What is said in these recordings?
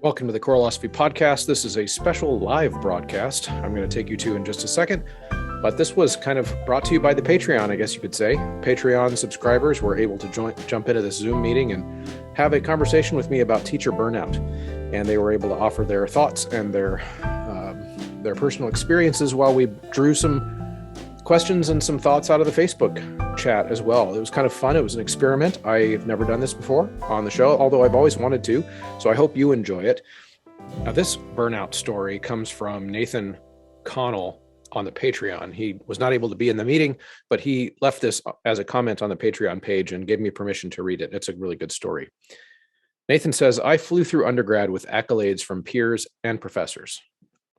Welcome to the Choreolosophy Podcast. This is a special live broadcast I'm going to take you to in just a second, but this was kind of brought to you by the Patreon, I guess you could say. Patreon subscribers were able to jump into this Zoom meeting and have a conversation with me about teacher burnout, and they were able to offer their thoughts and their personal experiences while we drew some questions and some thoughts out of the Facebook chat as well. It was kind of fun. It was an experiment. I've never done this before on the show, although I've always wanted to. So I hope you enjoy it. Now, this burnout story comes from Nathan Connell on the Patreon. He was not able to be in the meeting, but he left this as a comment on the Patreon page and gave me permission to read it. It's a really good story. Nathan says, I flew through undergrad with accolades from peers and professors,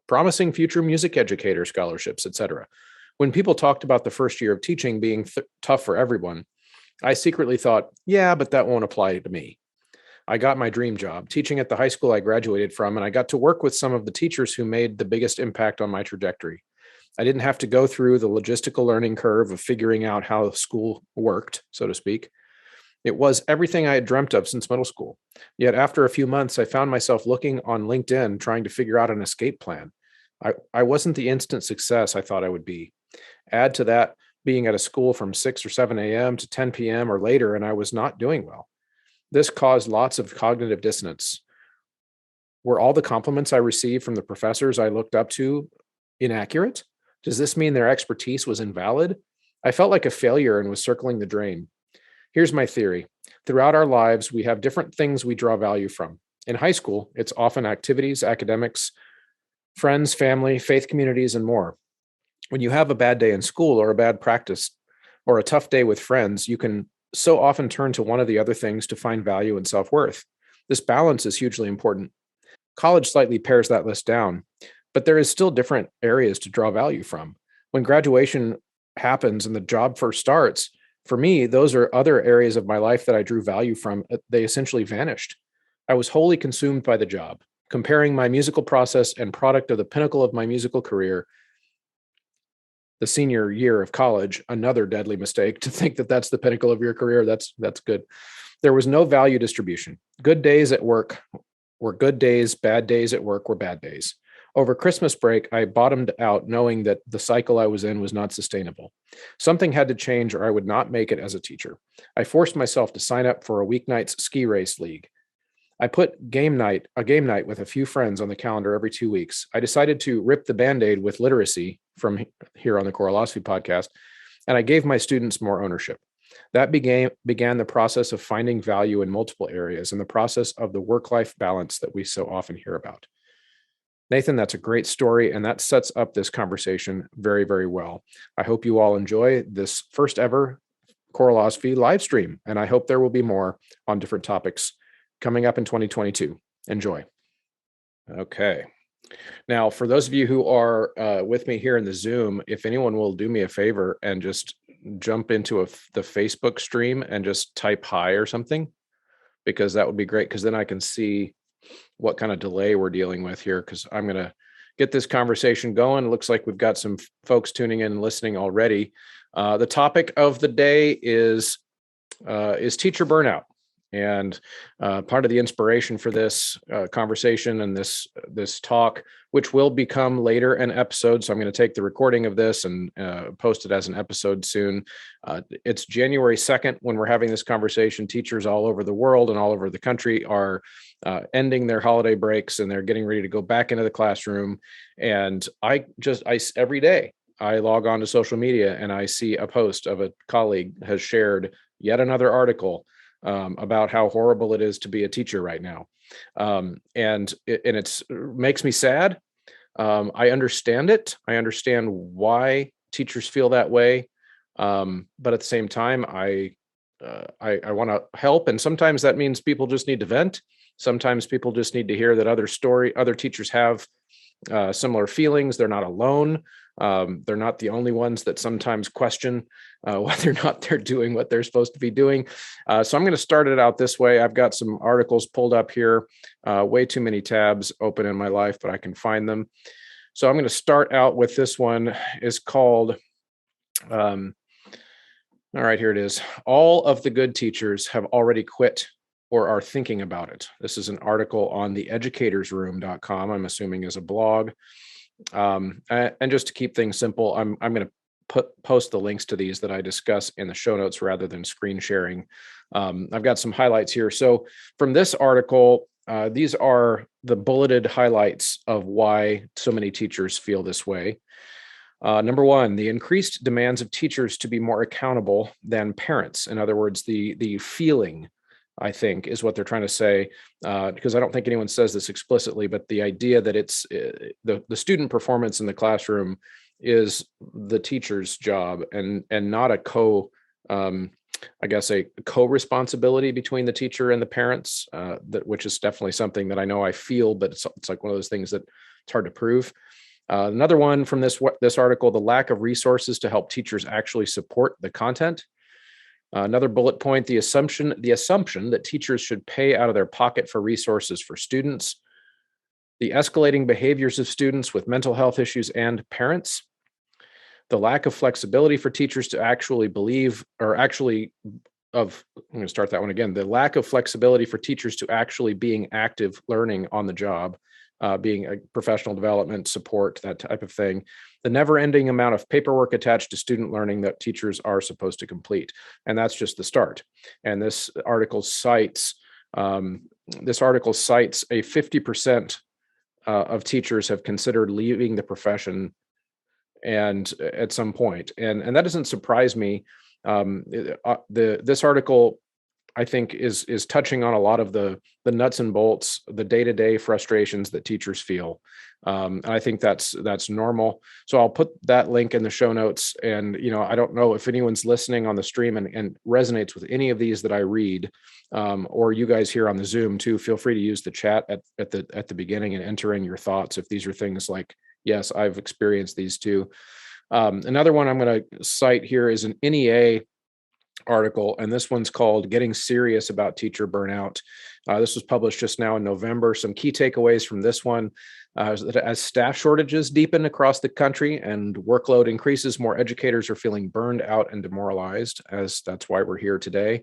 promising future music educator scholarships, etc. When people talked about the first year of teaching being tough for everyone, I secretly thought, yeah, but that won't apply to me. I got my dream job, teaching at the high school I graduated from, and I got to work with some of the teachers who made the biggest impact on my trajectory. I didn't have to go through the logistical learning curve of figuring out how school worked, so to speak. It was everything I had dreamt of since middle school. Yet after a few months, I found myself looking on LinkedIn, trying to figure out an escape plan. I wasn't the instant success I thought I would be. Add to that being at a school from 6 or 7 a.m. to 10 p.m. or later, and I was not doing well. This caused lots of cognitive dissonance. Were all the compliments I received from the professors I looked up to inaccurate? Does this mean their expertise was invalid? I felt like a failure and was circling the drain. Here's my theory. Throughout our lives, we have different things we draw value from. In high school, it's often activities, academics, friends, family, faith communities, and more. When you have a bad day in school or a bad practice or a tough day with friends, you can so often turn to one of the other things to find value and self-worth. This balance is hugely important. College slightly pares that list down, but there is still different areas to draw value from. When graduation happens and the job first starts, for me, those are other areas of my life that I drew value from. They essentially vanished. I was wholly consumed by the job, comparing my musical process and product of the pinnacle of my musical career, the senior year of college, another deadly mistake to think that that's the pinnacle of your career. That's good. There was no value distribution. Good days at work were good days, bad days at work were bad days. Over Christmas break, I bottomed out knowing that the cycle I was in was not sustainable. Something had to change or I would not make it as a teacher. I forced myself to sign up for a weeknights ski race league. I put a game night with a few friends on the calendar every 2 weeks. I decided to rip the Band-Aid with literacy from here on the Choreolosophy Podcast, and I gave my students more ownership. That began the process of finding value in multiple areas and the process of the work-life balance that we so often hear about. Nathan, that's a great story, and that sets up this conversation very, very well. I hope you all enjoy this first ever Choreolosophy live stream, and I hope there will be more on different topics coming up in 2022. Enjoy. Okay. Now, for those of you who are with me here in the Zoom, if anyone will do me a favor and just jump into the Facebook stream and just type hi or something, because that would be great, because then I can see what kind of delay we're dealing with here, because I'm going to get this conversation going. It looks like we've got some folks tuning in and listening already. The topic of the day is teacher burnout. And part of the inspiration for this conversation and this talk, which will become later an episode, so I'm going to take the recording of this and post it as an episode soon. It's January 2nd when we're having this conversation. Teachers all over the world and all over the country are ending their holiday breaks and they're getting ready to go back into the classroom. And I every day I log on to social media and I see a post of a colleague has shared yet another article about how horrible it is to be a teacher right now. And it makes me sad. I understand it. I understand why teachers feel that way. But at the same time, I want to help. And sometimes that means people just need to vent. Sometimes people just need to hear that other teachers have similar feelings. They're not alone. They're not the only ones that sometimes question whether or not they're doing what they're supposed to be doing. So I'm going to start it out this way. I've got some articles pulled up here, way too many tabs open in my life, but I can find them. So I'm going to start out with this one. Is called, all right, here it is. All of the good teachers have already quit or are thinking about it. This is an article on the educatorsroom.com, I'm assuming is a blog. And just to keep things simple, I'm going to post the links to these that I discuss in the show notes rather than screen sharing. I've got some highlights here. So from this article, these are the bulleted highlights of why so many teachers feel this way. Number one, the increased demands of teachers to be more accountable than parents. In other words, the feeling, I think, is what they're trying to say, because I don't think anyone says this explicitly, but the idea that it's the student performance in the classroom is the teacher's job and not a a co-responsibility between the teacher and the parents, which is definitely something that I know I feel, but it's like one of those things that it's hard to prove. Another one from this article, the lack of resources to help teachers actually support the content. Another bullet point, the assumption that teachers should pay out of their pocket for resources for students. The escalating behaviors of students with mental health issues and parents. The lack of flexibility for teachers to actually I'm going to start that one again. The lack of flexibility for teachers to actually being active learning on the job, being a professional development support, that type of thing. The never-ending amount of paperwork attached to student learning that teachers are supposed to complete. And that's just the start. And this article cites a 50% of teachers have considered leaving the profession and at some point. And that doesn't surprise me. This article, I think, is touching on a lot of the nuts and bolts, the day-to-day frustrations that teachers feel. And I think that's normal. So I'll put that link in the show notes. And, I don't know if anyone's listening on the stream and resonates with any of these that I read, or you guys here on the Zoom too, feel free to use the chat at the beginning and enter in your thoughts. If these are things like, yes, I've experienced these too. Another one I'm going to cite here is an NEA article, and this one's called Getting Serious About Teacher Burnout. This was published just now in November. Some key takeaways from this one, as staff shortages deepen across the country and workload increases, more educators are feeling burned out and demoralized, as that's why we're here today.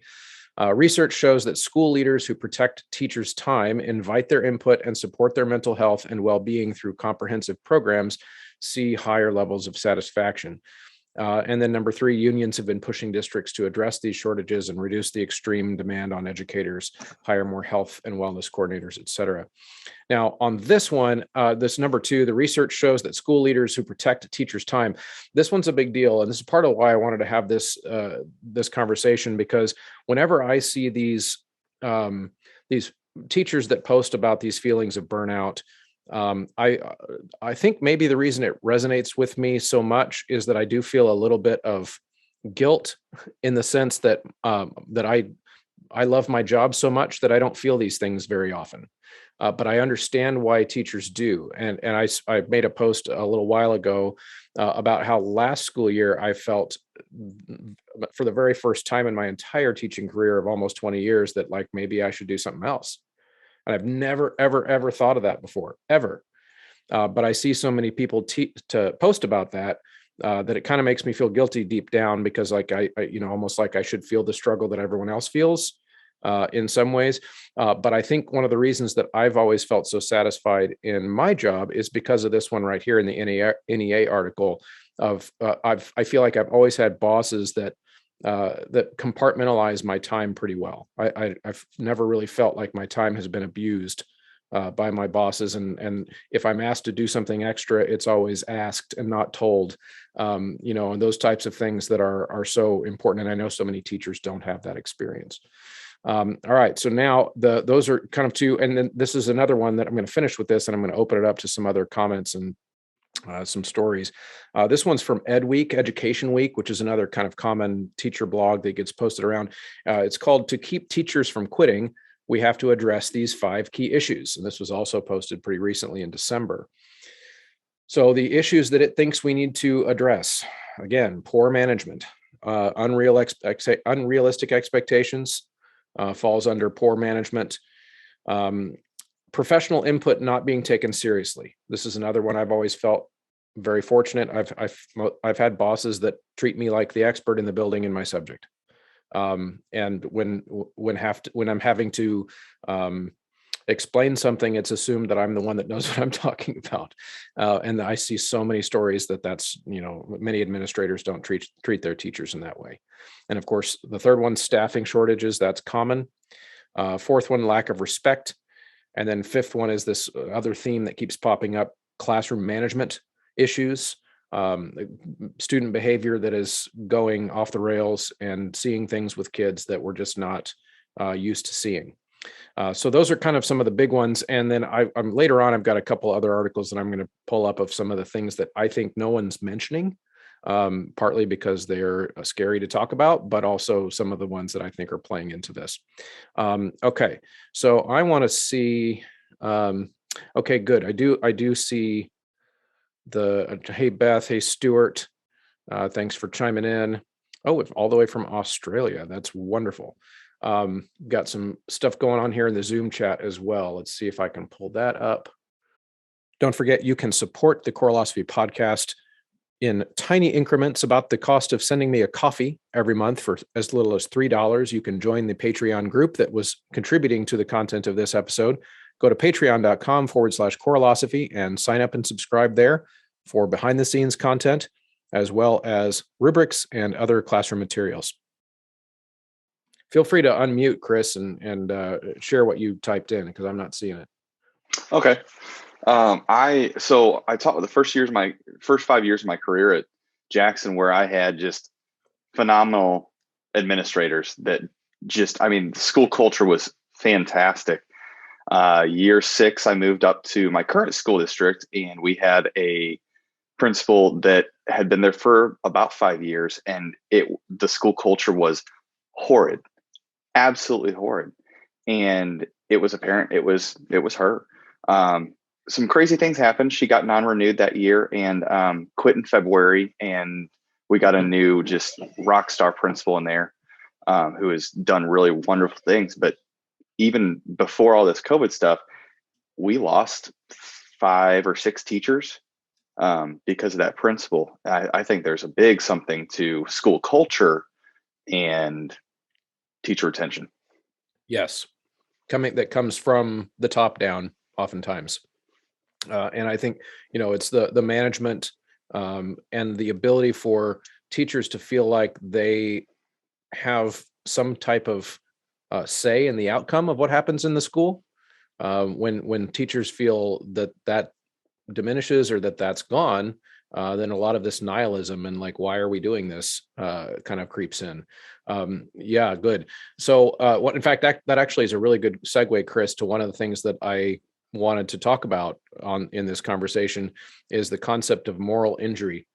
Research shows that school leaders who protect teachers' time, invite their input, and support their mental health and well-being through comprehensive programs see higher levels of satisfaction. And then number three, unions have been pushing districts to address these shortages and reduce the extreme demand on educators, hire more health and wellness coordinators, et cetera. Now, on this one, this number two, the research shows that school leaders who protect teachers' time, this one's a big deal. And this is part of why I wanted to have this conversation, because whenever I see these teachers that post about these feelings of burnout, I think maybe the reason it resonates with me so much is that I do feel a little bit of guilt, in the sense that I love my job so much that I don't feel these things very often. But I understand why teachers do. And I made a post a little while ago about how last school year I felt, for the very first time in my entire teaching career of almost 20 years, that like maybe I should do something else. And I've never, ever, ever thought of that before, ever. But I see so many people to post about that, that it kind of makes me feel guilty deep down, because like I almost like I should feel the struggle that everyone else feels in some ways. But I think one of the reasons that I've always felt so satisfied in my job is because of this one right here in the NEA article of I feel like I've always had bosses that compartmentalize my time pretty well. I've never really felt like my time has been abused by my bosses. And if I'm asked to do something extra, it's always asked and not told, and those types of things that are so important. And I know so many teachers don't have that experience. All right. So now those are kind of two. And then this is another one that I'm going to finish with this, and I'm going to open it up to some other comments and some stories. This one's from Ed Week, Education Week, which is another kind of common teacher blog that gets posted around. It's called To Keep Teachers from Quitting, We Have to Address These 5 Key Issues. And this was also posted pretty recently in December. So the issues that it thinks we need to address, again, poor management, unrealistic expectations falls under poor management. Professional input not being taken seriously. This is another one I've always felt very fortunate. I've had bosses that treat me like the expert in the building in my subject. And when I'm having to explain something, it's assumed that I'm the one that knows what I'm talking about. And I see so many stories that's, many administrators don't treat their teachers in that way. And of course, the third one, staffing shortages, that's common. Fourth one, lack of respect. And then fifth one is this other theme that keeps popping up, classroom management issues, student behavior that is going off the rails, and seeing things with kids that we're just not used to seeing. So those are kind of some of the big ones. And then I'm later on, I've got a couple other articles that I'm going to pull up of some of the things that I think no one's mentioning, partly because they're scary to talk about, but also some of the ones that I think are playing into this. Okay, so I want to see. Okay, good. I do see the hey Beth, hey Stuart. Thanks for chiming in. Oh, all the way from Australia. That's wonderful. Got some stuff going on here in the Zoom chat as well. Let's see if I can pull that up. Don't forget, you can support the Coralosophy podcast in tiny increments, about the cost of sending me a coffee every month for as little as $3. You can join the Patreon group that was contributing to the content of this episode. Go to patreon.com/Coralosophy and sign up and subscribe there for behind the scenes content, as well as rubrics and other classroom materials. Feel free to unmute, Chris, and share what you typed in, because I'm not seeing it. Okay. I taught the first 5 years of my career at Jackson, where I had just phenomenal administrators that the school culture was fantastic. Year 6, I moved up to my current school district, and we had a principal that had been there for about 5 years, and the school culture was horrid, absolutely horrid. And it was apparent it was her. Some crazy things happened. She got non-renewed that year and quit in February, and we got a new just rock star principal in there who has done really wonderful things. But even before all this COVID stuff, we lost 5 or 6 teachers because of that principal. I think there's a big something to school culture and teacher retention. Yes, that comes from the top down oftentimes. And I think, it's the management and the ability for teachers to feel like they have some type of say in the outcome of what happens in the school. When teachers feel that diminishes or that's gone, then a lot of this nihilism and why are we doing this kind of creeps in. Yeah, good. So in fact, that actually is a really good segue, Chris, to one of the things that I wanted to talk about in this conversation is the concept of moral injury,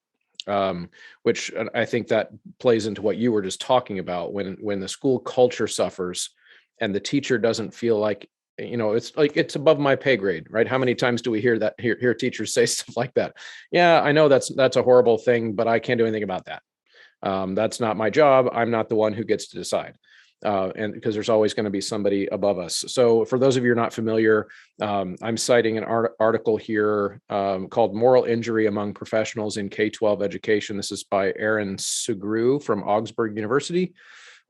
which I think that plays into what you were just talking about. When the school culture suffers and the teacher doesn't feel like, it's above my pay grade, right? How many times do we hear teachers say stuff like that? Yeah, I know that's a horrible thing, but I can't do anything about that. That's not my job. I'm not the one who gets to decide. And because there's always going to be somebody above us. So for those of you who are not familiar, I'm citing an article here called Moral Injury Among Professionals in K-12 Education. This is by Aaron Sugru from Augsburg University.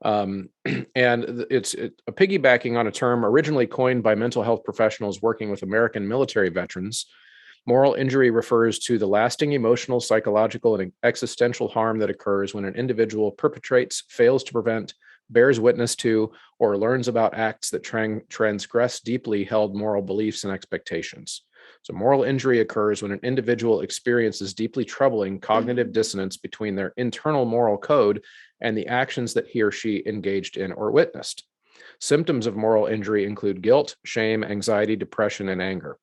And it's a piggybacking on a term originally coined by mental health professionals working with American military veterans. Moral injury refers to the lasting emotional, psychological, and existential harm that occurs when an individual perpetrates, fails to prevent, bears witness to, or learns about acts that transgress deeply held moral beliefs and expectations. So moral injury occurs when an individual experiences deeply troubling cognitive dissonance between their internal moral code and the actions that he or she engaged in or witnessed. Symptoms of moral injury include guilt, shame, anxiety, depression, and anger,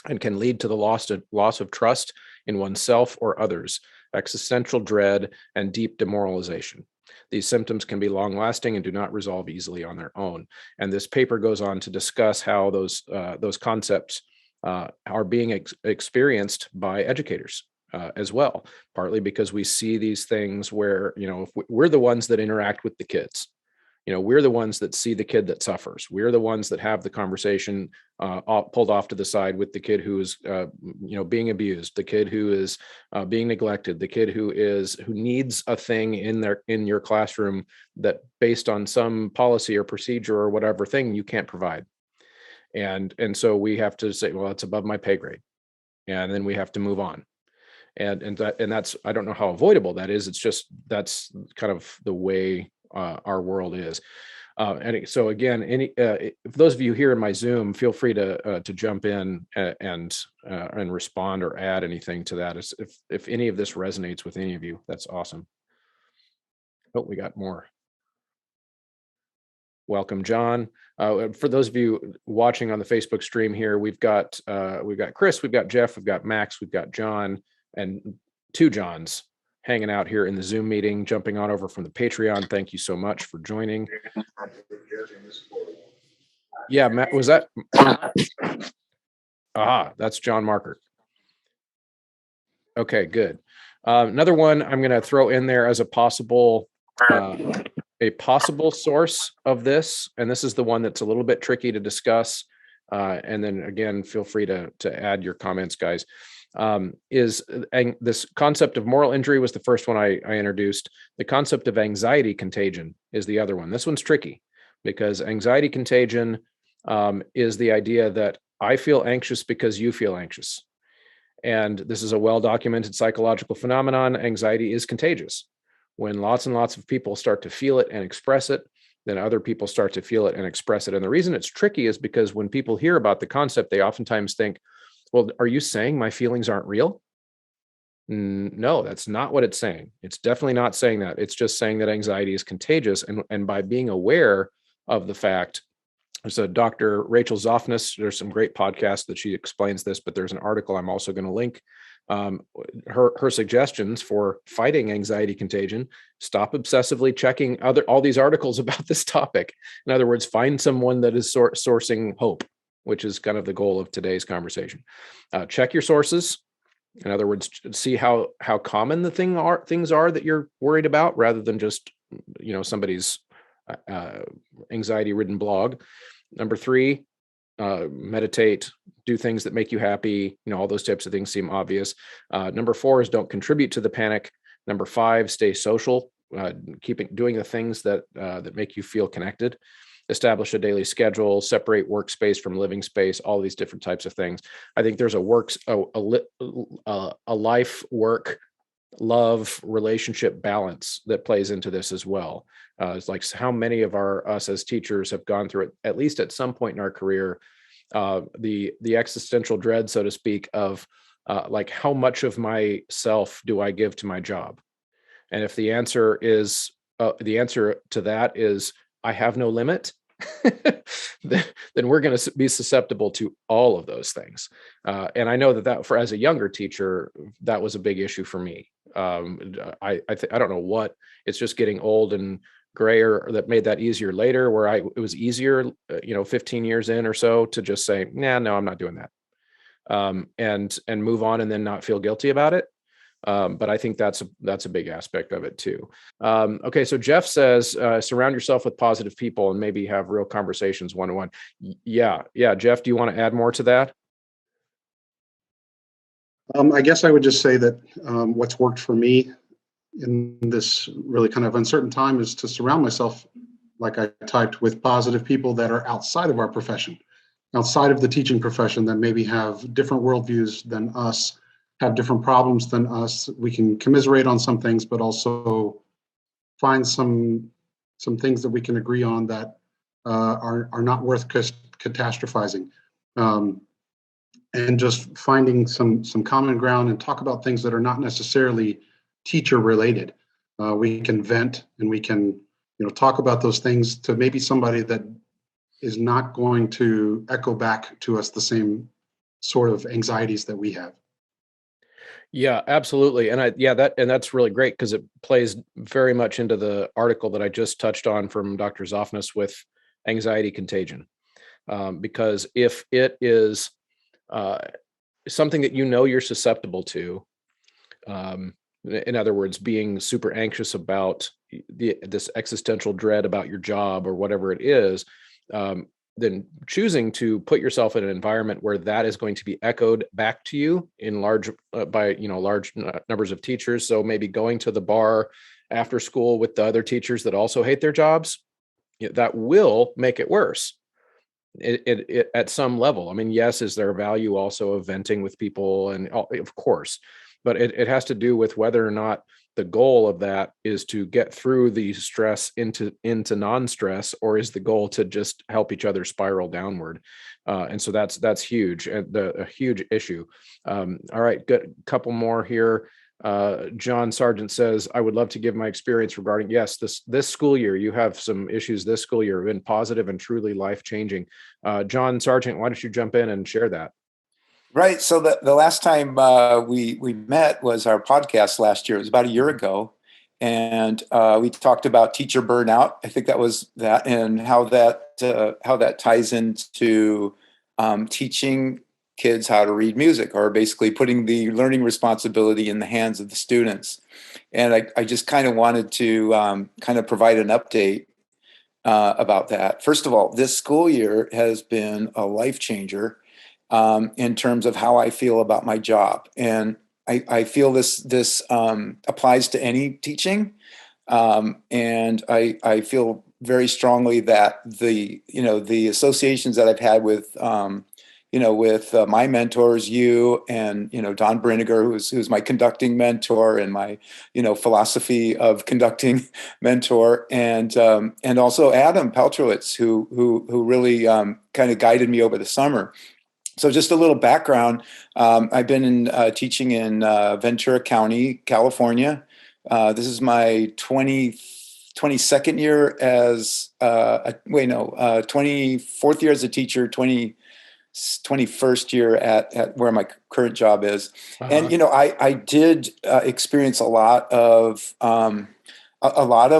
and can lead to the loss of trust in oneself or others, existential dread, and deep demoralization. These symptoms can be long-lasting and do not resolve easily on their own. And this paper goes on to discuss how those concepts are being experienced by educators as well, partly because we see these things where, if we're the ones that interact with the kids, We're the ones that see the kid that suffers. We're the ones that have the conversation pulled off to the side with the kid who is, being abused, the kid who is being neglected, the kid who needs a thing in your classroom that, based on some policy or procedure or whatever thing, you can't provide. And so we have to say, well, it's above my pay grade, and then we have to move on. And that's, I don't know how avoidable that is. It's just, that's kind of the way our world is. And so again, if those of you here in my Zoom, feel free to jump in and respond or add anything to that. If any of this resonates with any of you, that's awesome. Oh, we got more. Welcome, John. For those of you watching on the Facebook stream here, we've got Chris, we've got Jeff, we've got Max, we've got John, and two Johns hanging out here in the Zoom meeting, jumping on over from the Patreon. Thank you so much for joining. Yeah, Matt, was that? That's John Marker. Okay, good. Another one I'm going to throw in there as a possible source of this, and this is the one that's a little bit tricky to discuss. And then again, feel free to add your comments, guys. Is this concept of moral injury was the first one I introduced. The concept of anxiety contagion is the other one. This one's tricky because anxiety contagion is the idea that I feel anxious because you feel anxious. And this is a well-documented psychological phenomenon. Anxiety is contagious. When lots and lots of people start to feel it and express it, then other people start to feel it and express it. And the reason it's tricky is because when people hear about the concept, they oftentimes think, well, are you saying my feelings aren't real? No, that's not what it's saying. It's definitely not saying that. It's just saying that anxiety is contagious. And by being aware of the fact, so Dr. Rachel Zoffness, there's some great podcasts that she explains this, but there's an article I'm also going to link. Her suggestions for fighting anxiety contagion: stop obsessively checking all these articles about this topic. In other words, find someone that is sourcing hope, which is kind of the goal of today's conversation. Check your sources. In other words, see how common the things are that you're worried about, rather than just somebody's anxiety-ridden blog. Number 3, meditate, do things that make you happy. All those types of things seem obvious. Number 4 is don't contribute to the panic. Number 5, stay social, doing the things that make you feel connected. Establish a daily schedule, separate workspace from living space, all these different types of things. I think there's a life, work, love, relationship balance that plays into this as well. It's like how many of us as teachers have gone through it, at least at some point in our career, the existential dread, so to speak, of like, how much of myself do I give to my job? And if the answer to that is I have no limit, then we're going to be susceptible to all of those things. And I know that for as a younger teacher, that was a big issue for me. I don't know what, it's just getting old and grayer that made that easier later, where it was easier, 15 years in or so, to just say, no, I'm not doing that. And move on and then not feel guilty about it. But I think that's a big aspect of it too. Okay, so Jeff says, surround yourself with positive people and maybe have real conversations one-on-one. Yeah, Jeff, do you want to add more to that? I guess I would just say that what's worked for me in this really kind of uncertain time is to surround myself, like I typed, with positive people that are outside of our profession, outside of the teaching profession, that maybe have different worldviews than us, have different problems than us. We can commiserate on some things, but also find some things that we can agree on that are not worth catastrophizing. And just finding some common ground and talk about things that are not necessarily teacher related. We can vent and we can talk about those things to maybe somebody that is not going to echo back to us the same sort of anxieties that we have. Yeah, absolutely. And that's really great, because it plays very much into the article that I just touched on from Dr. Zoffness with anxiety contagion. Because if it is something that you're susceptible to, In other words, being super anxious about this existential dread about your job or whatever it is, then choosing to put yourself in an environment where that is going to be echoed back to you in large by large numbers of teachers. So maybe going to the bar after school with the other teachers that also hate their jobs, that will make it worse. It at some level. I mean, yes, is there a value also of venting with people? And of course, but it has to do with whether or not the goal of that is to get through the stress into non-stress, or is the goal to just help each other spiral downward. And so that's huge, and a huge issue. All right, good. Couple more here. John Sargent says, I would love to give my experience regarding, yes, this school year, you have some issues this school year have been positive and truly life-changing. John Sargent, why don't you jump in and share that? Right. So the last time we met was our podcast last year. It was about a year ago. And we talked about teacher burnout. I think that was that, and how that ties into teaching kids how to read music, or basically putting the learning responsibility in the hands of the students. And I just kind of wanted to kind of provide an update about that. First of all, this school year has been a life changer in terms of how I feel about my job. And I feel this applies to any teaching. And I feel very strongly that the associations that I've had with my mentors, you and, Don Brinegar, who's my conducting mentor and my, philosophy of conducting mentor, and also Adam Peltrowitz, who really kind of guided me over the summer. So just a little background. I've been teaching in Ventura County, California. This is my 22nd year as 24th year as a teacher, 21st year at where my current job is. Uh-huh. And, I did experience a lot of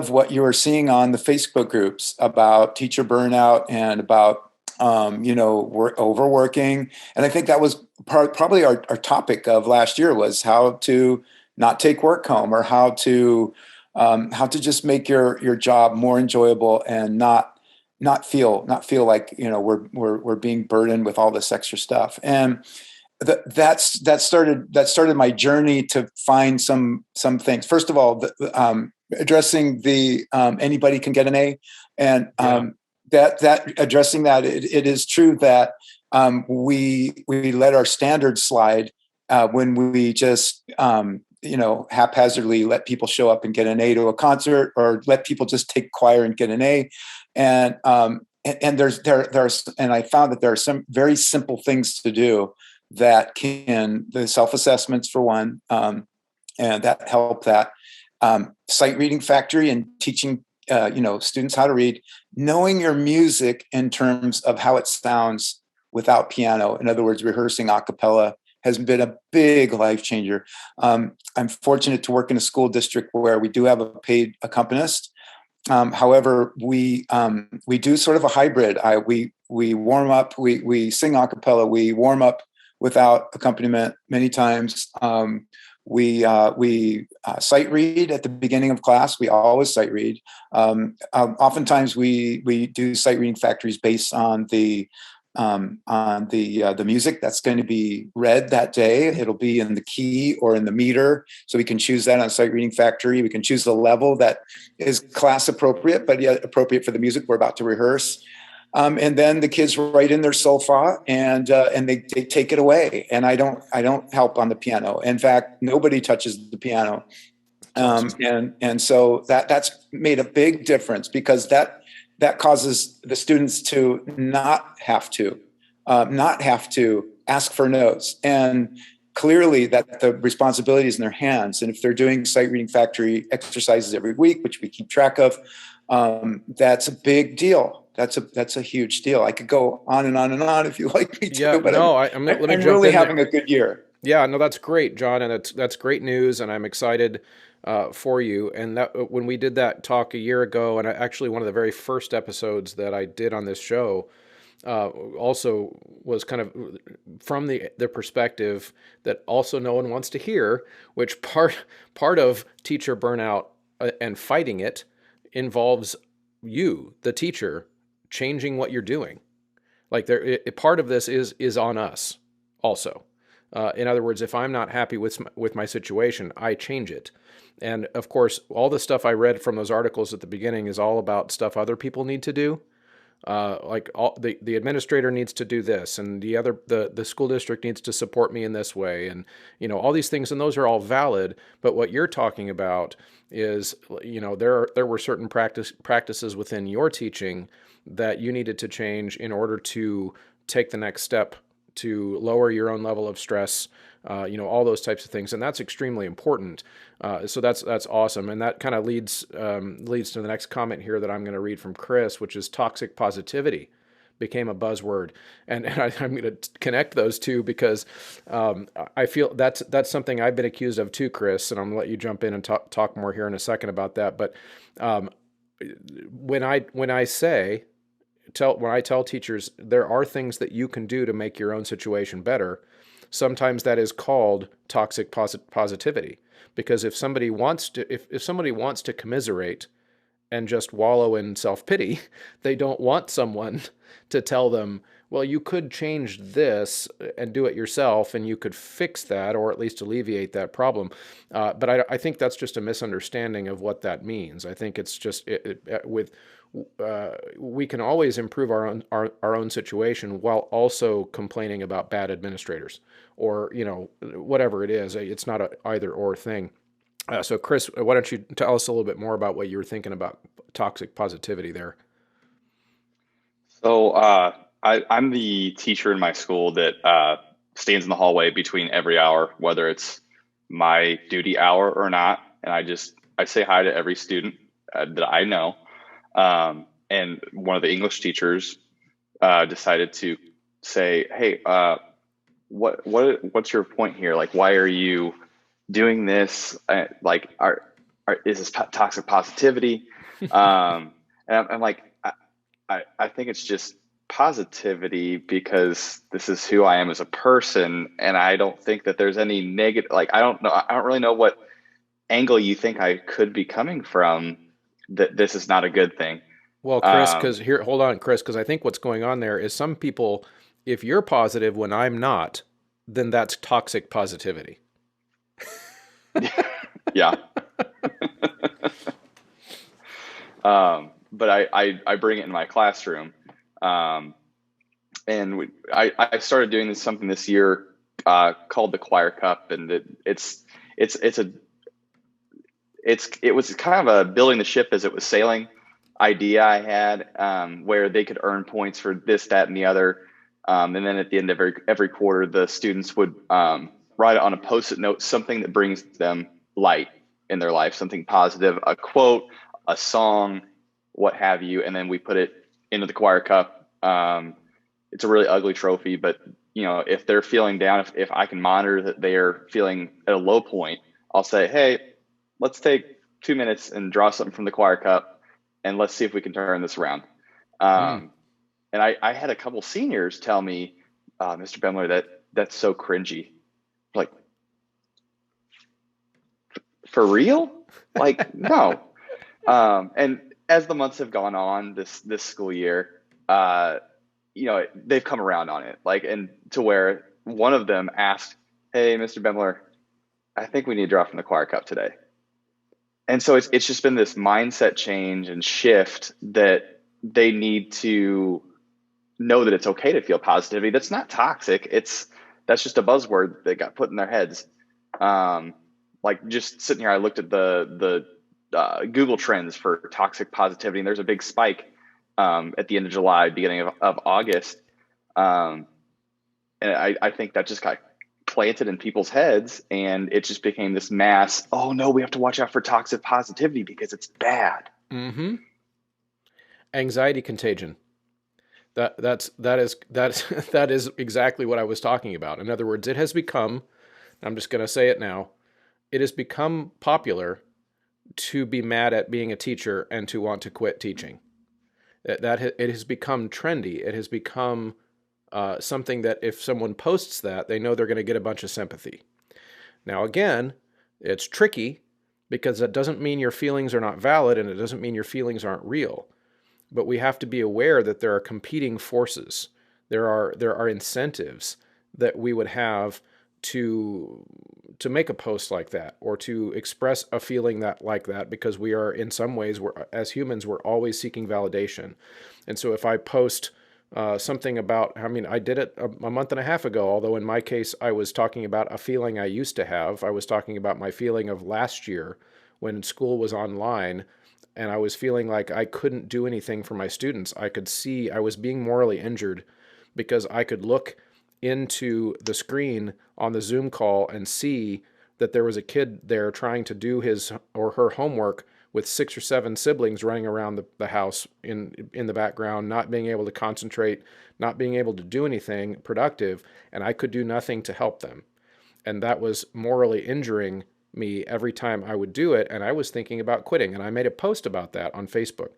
what you were seeing on the Facebook groups about teacher burnout and about overworking. And I think that was probably our topic of last year, was how to not take work home, or how to just make your job more enjoyable and not feel like, we're being burdened with all this extra stuff. And that started my journey to find some things. First of all, addressing the anybody can get an A, and that addressing that, it is true that we let our standards slide when we just haphazardly let people show up and get an A to a concert, or let people just take choir and get an A. And there's and I found that there are some very simple things to do that the self-assessments for one, and that help that sight reading factory and teaching students how to read, knowing your music in terms of how it sounds without piano. In other words, rehearsing a cappella has been a big life changer. I'm fortunate to work in a school district where we do have a paid accompanist. However, we do sort of a hybrid. We warm up, we sing a cappella, we warm up without accompaniment many times. We sight read at the beginning of class. We always sight read. Oftentimes we do sight reading factories based on the music that's going to be read that day. It'll be in the key or in the meter, so we can choose that on sight reading factory. We can choose the level that is class appropriate, but yet appropriate for the music we're about to rehearse. And then the kids write in their solfa, and they take it away. And I don't help on the piano. In fact, nobody touches the piano. And so that's made a big difference, because that causes the students to not have to ask for notes, and clearly that the responsibility is in their hands. And if they're doing sight reading factory exercises every week, which we keep track of, that's a big deal. That's a huge deal. I could go on and on and on if you like me to. Yeah, but no, I'm really having a good year. Yeah, no, that's great, John, and that's great news, and I'm excited for you. And that when we did that talk a year ago, and actually one of the very first episodes that I did on this show, also was kind of from the perspective that also no one wants to hear, which part of teacher burnout and fighting it involves you, the teacher, changing what you're doing. Like part of this is on us also. In other words, if I'm not happy with my situation, I change it. And of course, all the stuff I read from those articles at the beginning is all about stuff other people need to do. The administrator needs to do this, and the school district needs to support me in this way, and all these things, and those are all valid. But what you're talking about is, there were certain practices within your teaching that you needed to change in order to take the next step to lower your own level of stress, all those types of things, and that's extremely important. So that's awesome, and that kind of leads to the next comment here that I'm going to read from Chris, which is toxic positivity became a buzzword, and I'm going to connect those two because I feel that's something I've been accused of too, Chris, and I'm going to let you jump in and talk more here in a second about that. But when I tell teachers there are things that you can do to make your own situation better, sometimes that is called toxic positivity. Because if somebody wants to commiserate and just wallow in self-pity, they don't want someone to tell them, well, you could change this and do it yourself, and you could fix that, or at least alleviate that problem. But I think that's just a misunderstanding of what that means. I think it's just we can always improve our own situation while also complaining about bad administrators, or whatever it is. It's not a either or thing. So Chris, why don't you tell us a little bit more about what you were thinking about toxic positivity there? So I'm the teacher in my school that stands in the hallway between every hour, whether it's my duty hour or not, and I say hi to every student that I know. And one of the English teachers decided to say, "Hey, what's your point here? Like, why are you doing this? Is this toxic positivity?" And I'm like, I think it's just positivity because this is who I am as a person, and I don't think that there's any negative. Like, I don't really know what angle you think I could be coming from. That this is not a good thing. Well, Chris, hold on, Chris, because I think what's going on there is some people, if you're positive when I'm not, then that's toxic positivity. Yeah. But I bring it in my classroom. And I started doing something this year called the Choir Cup, and it was kind of a building the ship as it was sailing idea I had, where they could earn points for this, that, and the other. And then at the end of every quarter, the students would write on a Post-it note something that brings them light in their life, something positive, a quote, a song, what have you. And then we put it into the Choir Cup. It's a really ugly trophy, but if they're feeling down, if I can monitor that they're feeling at a low point, I'll say, "Hey, let's take 2 minutes and draw something from the Choir Cup, and let's see if we can turn this around." And I had a couple seniors tell me, "Mr. Bemler, that's so cringy." Like, for real? Like, no. And as the months have gone on this school year, they've come around on it. Like, and to where one of them asked, "Hey, Mr. Bemler, I think we need to draw from the Choir Cup today." And so it's just been this mindset change and shift that they need to know that it's okay to feel positivity. That's not toxic. That's just a buzzword that got put in their heads. Like, just sitting here, I looked at the Google Trends for toxic positivity, and there's a big spike at the end of July, beginning of August. And I think that just got planted in people's heads, and it just became this mass, "Oh no, we have to watch out for toxic positivity because it's bad." Mm-hmm. Anxiety contagion. That is exactly what I was talking about. In other words, it has become, I'm just going to say it now, it has become popular to be mad at being a teacher and to want to quit teaching. It has become trendy. It has become something that if someone posts that, they know they're going to get a bunch of sympathy. Now, again, it's tricky because that doesn't mean your feelings are not valid and it doesn't mean your feelings aren't real. But we have to be aware that there are competing forces. There are incentives that we would have to make a post like that or to express a feeling that like that, because we are, in some ways, as humans, we're always seeking validation. And so if I post something about, I mean, I did it a month and a half ago, although in my case, I was talking about a feeling I used to have. I was talking about my feeling of last year when school was online, and I was feeling like I couldn't do anything for my students. I could see I was being morally injured because I could look into the screen on the Zoom call and see that there was a kid there trying to do his or her homework with 6 or 7 siblings running around the house in the background, not being able to concentrate, not being able to do anything productive, and I could do nothing to help them. And that was morally injuring me every time I would do it, and I was thinking about quitting, and I made a post about that on Facebook.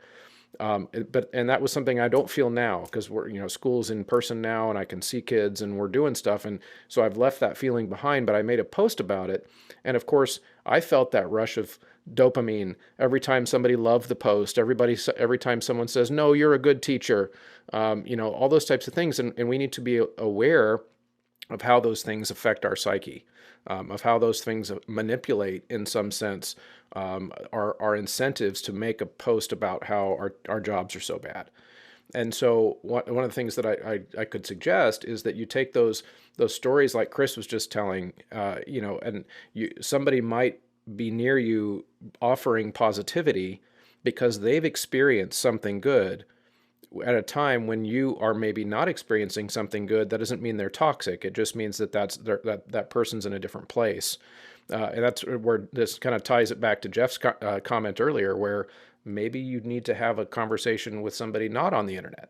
And that was something I don't feel now, because school's in person now and I can see kids and we're doing stuff. And so I've left that feeling behind, but I made a post about it. And of course, I felt that rush of dopamine every time somebody loved the post, every time someone says, no, you're a good teacher, all those types of things. And we need to be aware of how those things affect our psyche, of how those things manipulate, in some sense, our incentives to make a post about how our jobs are so bad. And so one of the things that I could suggest is that you take those stories like Chris was just telling, and somebody might be near you offering positivity because they've experienced something good at a time when you are maybe not experiencing something good. That doesn't mean they're toxic. It just means that person's in a different place. And that's where this kind of ties it back to Jeff's comment earlier, where maybe you need to have a conversation with somebody not on the internet.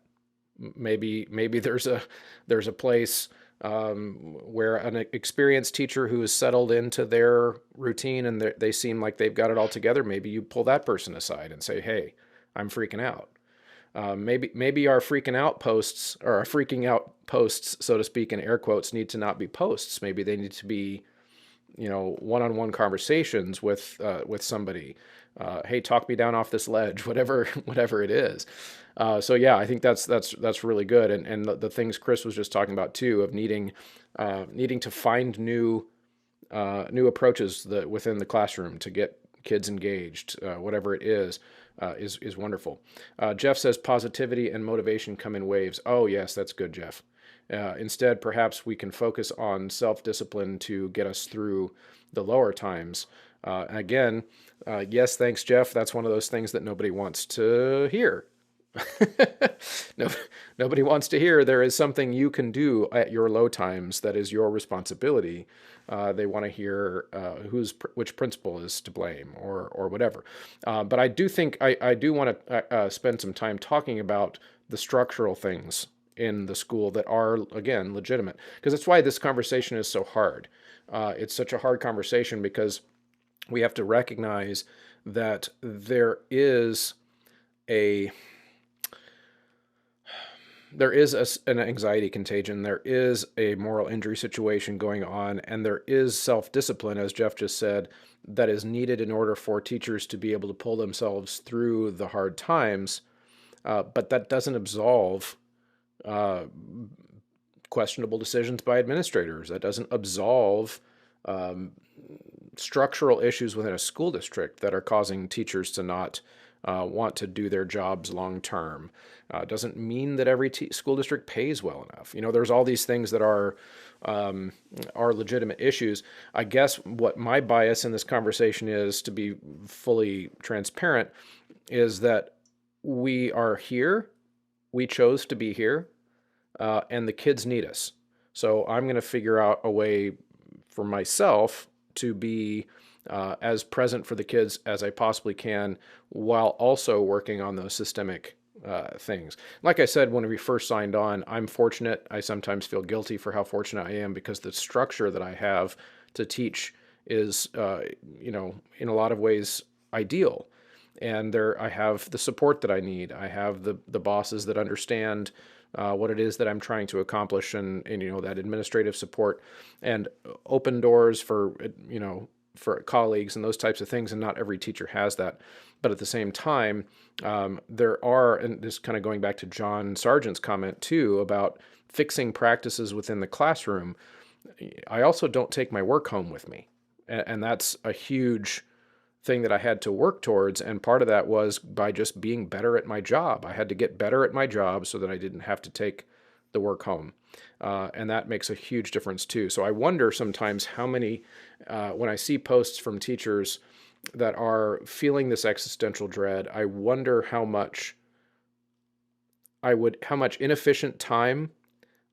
Maybe there's a place where an experienced teacher who is settled into their routine and they seem like they've got it all together. Maybe you pull that person aside and say, hey, I'm freaking out. Maybe our freaking out posts, or our freaking out posts, so to speak, in air quotes, need to not be posts. Maybe they need to be, one-on-one conversations with somebody. Hey, talk me down off this ledge, whatever it is. So yeah, I think that's really good. And the things Chris was just talking about too, of needing to find new approaches within the classroom to get kids engaged, whatever it is wonderful. Jeff says positivity and motivation come in waves. Oh yes, that's good, Jeff. Instead, perhaps we can focus on self-discipline to get us through the lower times. Again, yes, thanks, Jeff. That's one of those things that nobody wants to hear. No, nobody wants to hear there is something you can do at your low times that is your responsibility. They want to hear which principal is to blame or whatever. But I do think I do want to spend some time talking about the structural things in the school that are, again, legitimate, because that's why this conversation is so hard. It's such a hard conversation because we have to recognize that there is an anxiety contagion, there is a moral injury situation going on, and there is self-discipline, as Jeff just said, that is needed in order for teachers to be able to pull themselves through the hard times. But that doesn't absolve questionable decisions by administrators. That doesn't absolve structural issues within a school district that are causing teachers to not want to do their jobs long term. Doesn't mean that every school district pays well enough. There's all these things that are legitimate issues. I guess what my bias in this conversation is, to be fully transparent, is that we are here, we chose to be here, and the kids need us. So I'm going to figure out a way for myself to be as present for the kids as I possibly can, while also working on those systemic things. Like I said, when we first signed on, I'm fortunate. I sometimes feel guilty for how fortunate I am, because the structure that I have to teach is, in a lot of ways ideal. and there I have the support that I need. I have the bosses that understand what it is that I'm trying to accomplish, and that administrative support and open doors for for colleagues and those types of things. And not every teacher has that, but at the same time, there are, and this kind of going back to John Sargent's comment too about fixing practices within the classroom. I also don't take my work home with me, and that's a huge thing that I had to work towards. And part of that was by just being better at my job. I had to get better at my job so that I didn't have to take the work home. And that makes a huge difference too. So I wonder sometimes how many, when I see posts from teachers that are feeling this existential dread, I wonder how much inefficient time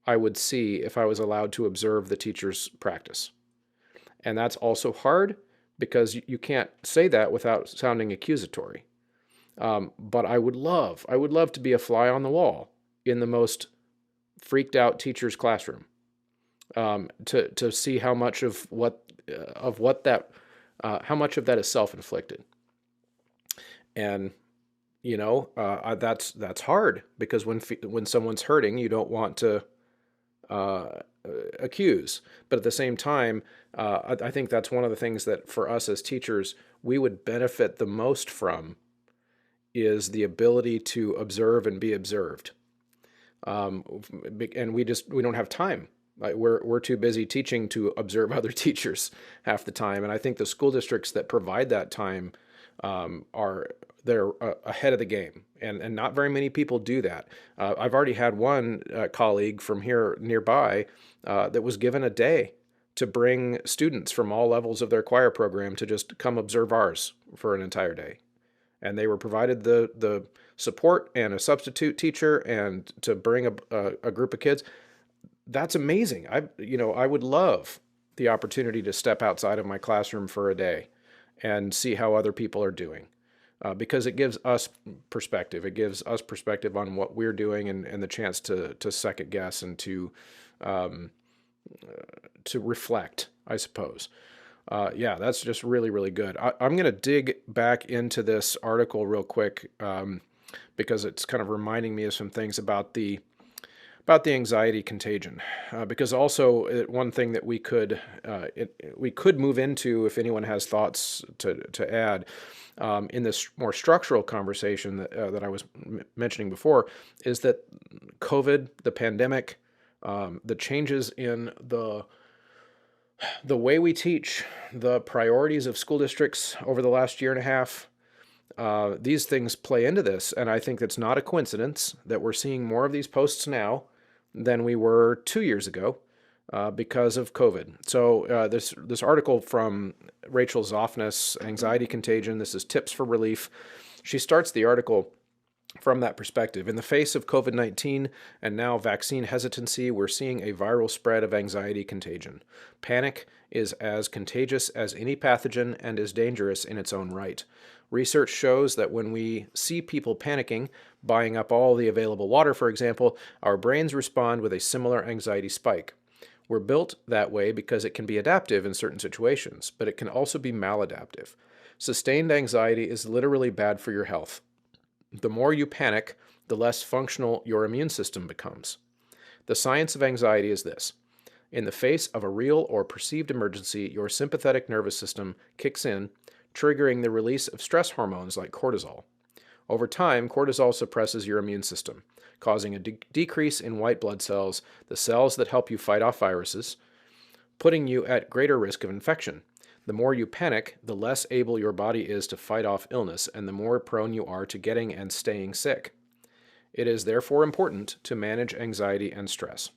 I would see if I was allowed to observe the teacher's practice. And that's also hard, because you can't say that without sounding accusatory. But I would love to be a fly on the wall in the most freaked out teacher's classroom, to see how much of that is self-inflicted. And that's hard, because when someone's hurting, you don't want to accuse. But at the same time, I think that's one of the things that for us as teachers, we would benefit the most from, is the ability to observe and be observed. And we don't have time. We're too busy teaching to observe other teachers half the time. And I think the school districts that provide that time they're ahead of the game, and not very many people do that. I've already had one colleague from here nearby that was given a day to bring students from all levels of their choir program to just come observe ours for an entire day. And they were provided the support and a substitute teacher, and to bring a group of kids. That's amazing. I would love the opportunity to step outside of my classroom for a day and see how other people are doing. Because it gives us perspective. It gives us perspective on what we're doing, and the chance to second guess and to reflect, I suppose. Yeah, that's just really, really good. I'm going to dig back into this article real quick, because it's kind of reminding me of some things about the anxiety contagion. Because also one thing that we could move into, if anyone has thoughts to add, in this more structural conversation that I was mentioning before, is that COVID, the pandemic, the changes in the way we teach, the priorities of school districts over the last year and a half, these things play into this. And I think it's not a coincidence that we're seeing more of these posts now than we were 2 years ago, because of COVID. So this article from Rachel Zoffness, Anxiety Contagion, this is Tips for Relief. She starts the article from that perspective. In the face of COVID-19 and now vaccine hesitancy, we're seeing a viral spread of anxiety contagion. Panic is as contagious as any pathogen and is dangerous in its own right. Research shows that when we see people panicking, buying up all the available water, for example, our brains respond with a similar anxiety spike. We're built that way because it can be adaptive in certain situations, but it can also be maladaptive. Sustained anxiety is literally bad for your health. The more you panic, the less functional your immune system becomes. The science of anxiety is this. In the face of a real or perceived emergency, your sympathetic nervous system kicks in, triggering the release of stress hormones like cortisol. Over time, cortisol suppresses your immune system, causing a decrease in white blood cells, the cells that help you fight off viruses, putting you at greater risk of infection. The more you panic, the less able your body is to fight off illness, and the more prone you are to getting and staying sick. It is therefore important to manage anxiety and stress.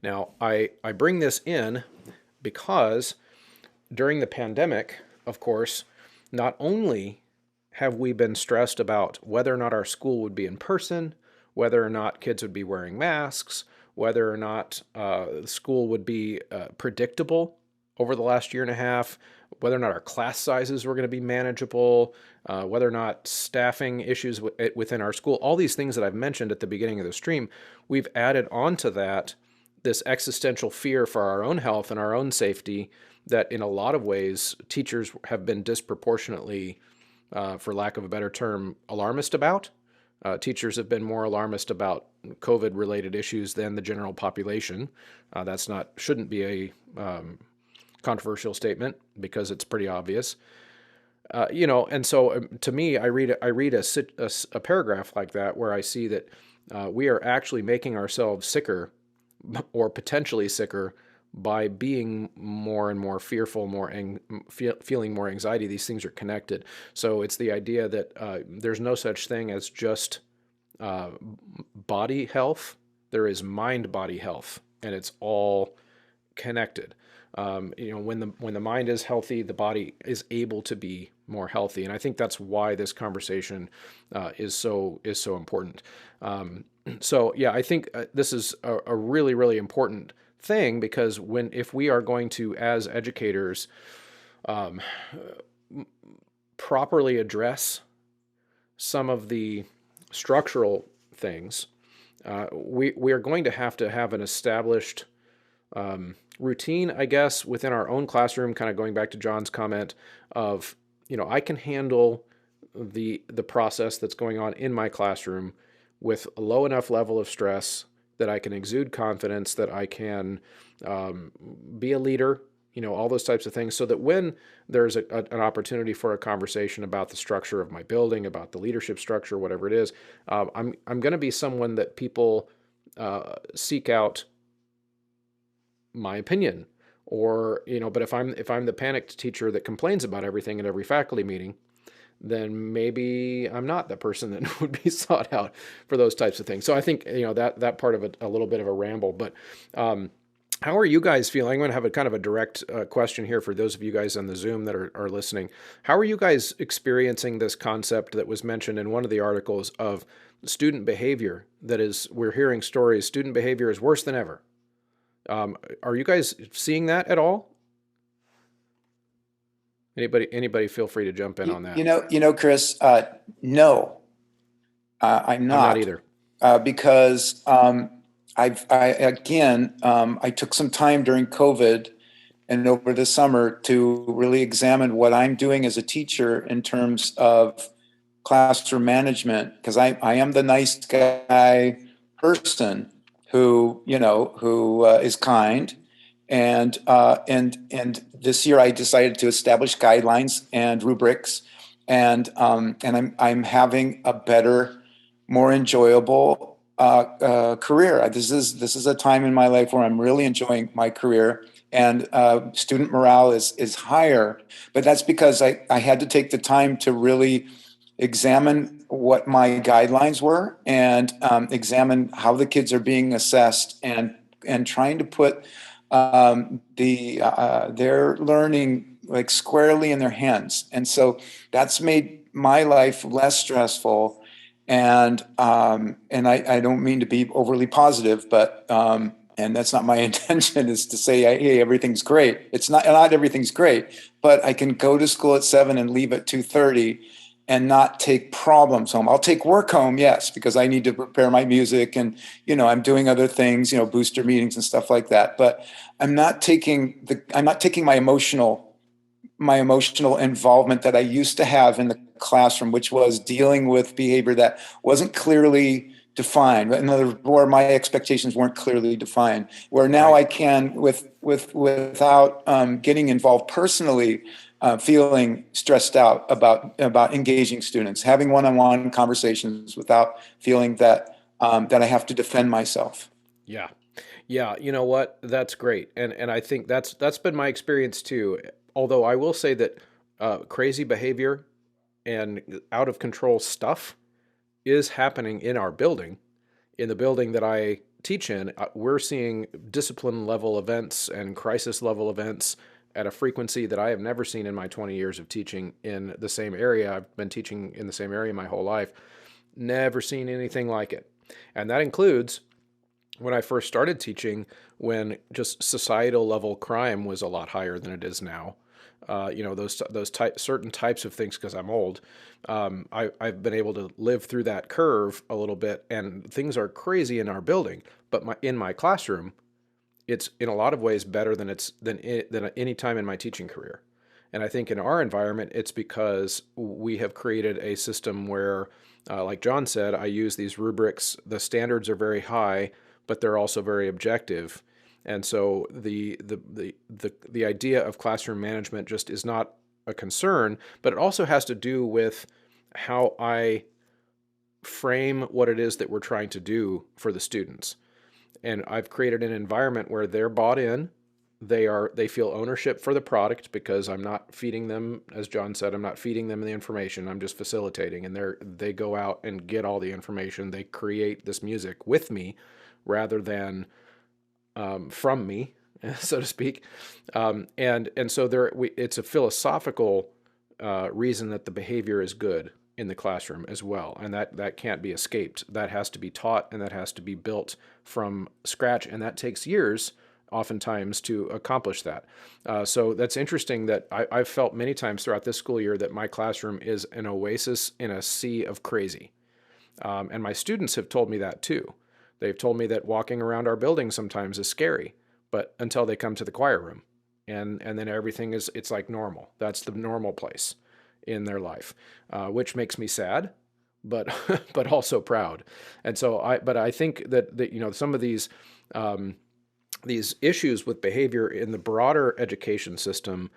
Now, I bring this in because during the pandemic, of course, not only have we been stressed about whether or not our school would be in person, whether or not kids would be wearing masks, whether or not school would be predictable over the last year and a half, whether or not our class sizes were going to be manageable, whether or not staffing issues within our school, all these things that I've mentioned at the beginning of the stream, we've added on to that this existential fear for our own health and our own safety that in a lot of ways teachers have been disproportionately for lack of a better term, alarmist about. Teachers have been more alarmist about COVID-related issues than the general population. That's not shouldn't be a controversial statement because it's pretty obvious. And so to me, I read a paragraph like that where I see that we are actually making ourselves sicker or potentially sicker by being more and more fearful, feeling more anxiety. These things are connected. So it's the idea that there's no such thing as just body health. There is mind-body health, and it's all connected. When the mind is healthy, the body is able to be more healthy, and I think that's why this conversation is so important. So yeah, I think this is a really, really important thing, because if we are going to, as educators, properly address some of the structural things, we are going to have an established routine, I guess, within our own classroom, kind of going back to John's comment of, I can handle the process that's going on in my classroom with a low enough level of stress that I can exude confidence, that I can be a leader, all those types of things, so that when there's an opportunity for a conversation about the structure of my building, about the leadership structure, whatever it is, I'm going to be someone that people seek out my opinion. Or, but if I'm the panicked teacher that complains about everything at every faculty meeting, then maybe I'm not the person that would be sought out for those types of things. So I think, that part of it, a little bit of a ramble, but how are you guys feeling? I'm going to have a kind of a direct question here for those of you guys on the Zoom that are listening. How are you guys experiencing this concept that was mentioned in one of the articles of student behavior? That is, we're hearing stories, student behavior is worse than ever. Are you guys seeing that at all? Anybody feel free to jump in on that. Chris, no, I'm not either. because I took some time during COVID and over the summer to really examine what I'm doing as a teacher in terms of classroom management, because I am the nice guy person who is kind, and this year I decided to establish guidelines and rubrics, and I'm having a better, more enjoyable career. This is a time in my life where I'm really enjoying my career, and student morale is higher. But that's because I had to take the time to really examine what my guidelines were, and examine how the kids are being assessed, and trying to put their learning like squarely in their hands. And so that's made my life less stressful. And I don't mean to be overly positive, but and that's not my intention, is to say, hey, everything's great. It's not everything's great, but I can go to school at 7 and leave at 2:30 and not take problems home. I'll take work home, yes, because I need to prepare my music, and I'm doing other things, booster meetings and stuff like that. But I'm not taking my emotional involvement that I used to have in the classroom, which was dealing with behavior that wasn't clearly defined. In other words, where my expectations weren't clearly defined. Where now I can, without getting involved personally, feeling stressed out about engaging students, having one-on-one conversations without feeling that I have to defend myself. Yeah. You know what? That's great. And I think that's been my experience too. Although I will say that crazy behavior and out of control stuff is happening in our building. In the building that I teach in, we're seeing discipline level events and crisis level events at a frequency that I have never seen in my 20 years of teaching in the same area. I've been teaching in the same area my whole life. Never seen anything like it. And that includes when I first started teaching, when just societal level crime was a lot higher than it is now. Those certain types of things, because I'm old, I've been able to live through that curve a little bit, and things are crazy in our building. But in my classroom, it's in a lot of ways better than any time in my teaching career. And I think in our environment, it's because we have created a system where, like John said, I use these rubrics. The standards are very high, but they're also very objective. And so the idea of classroom management just is not a concern, but it also has to do with how I frame what it is that we're trying to do for the students. And I've created an environment where they're bought in. They feel ownership for the product because I'm not feeding them, as John said, I'm not feeding them the information. I'm just facilitating, and they go out and get all the information. They create this music with me rather than from me, so to speak. And so it's a philosophical reason that the behavior is good in the classroom as well, and that can't be escaped. That has to be taught, and that has to be built from scratch, and that takes years oftentimes to accomplish that. So that's interesting that I've felt many times throughout this school year that my classroom is an oasis in a sea of crazy. And my students have told me that too. They've told me that walking around our building sometimes is scary, but until they come to the choir room, and then everything it's like normal. That's the normal place in their life, which makes me sad, but but also proud. And so I think that some of these issues with behavior in the broader education system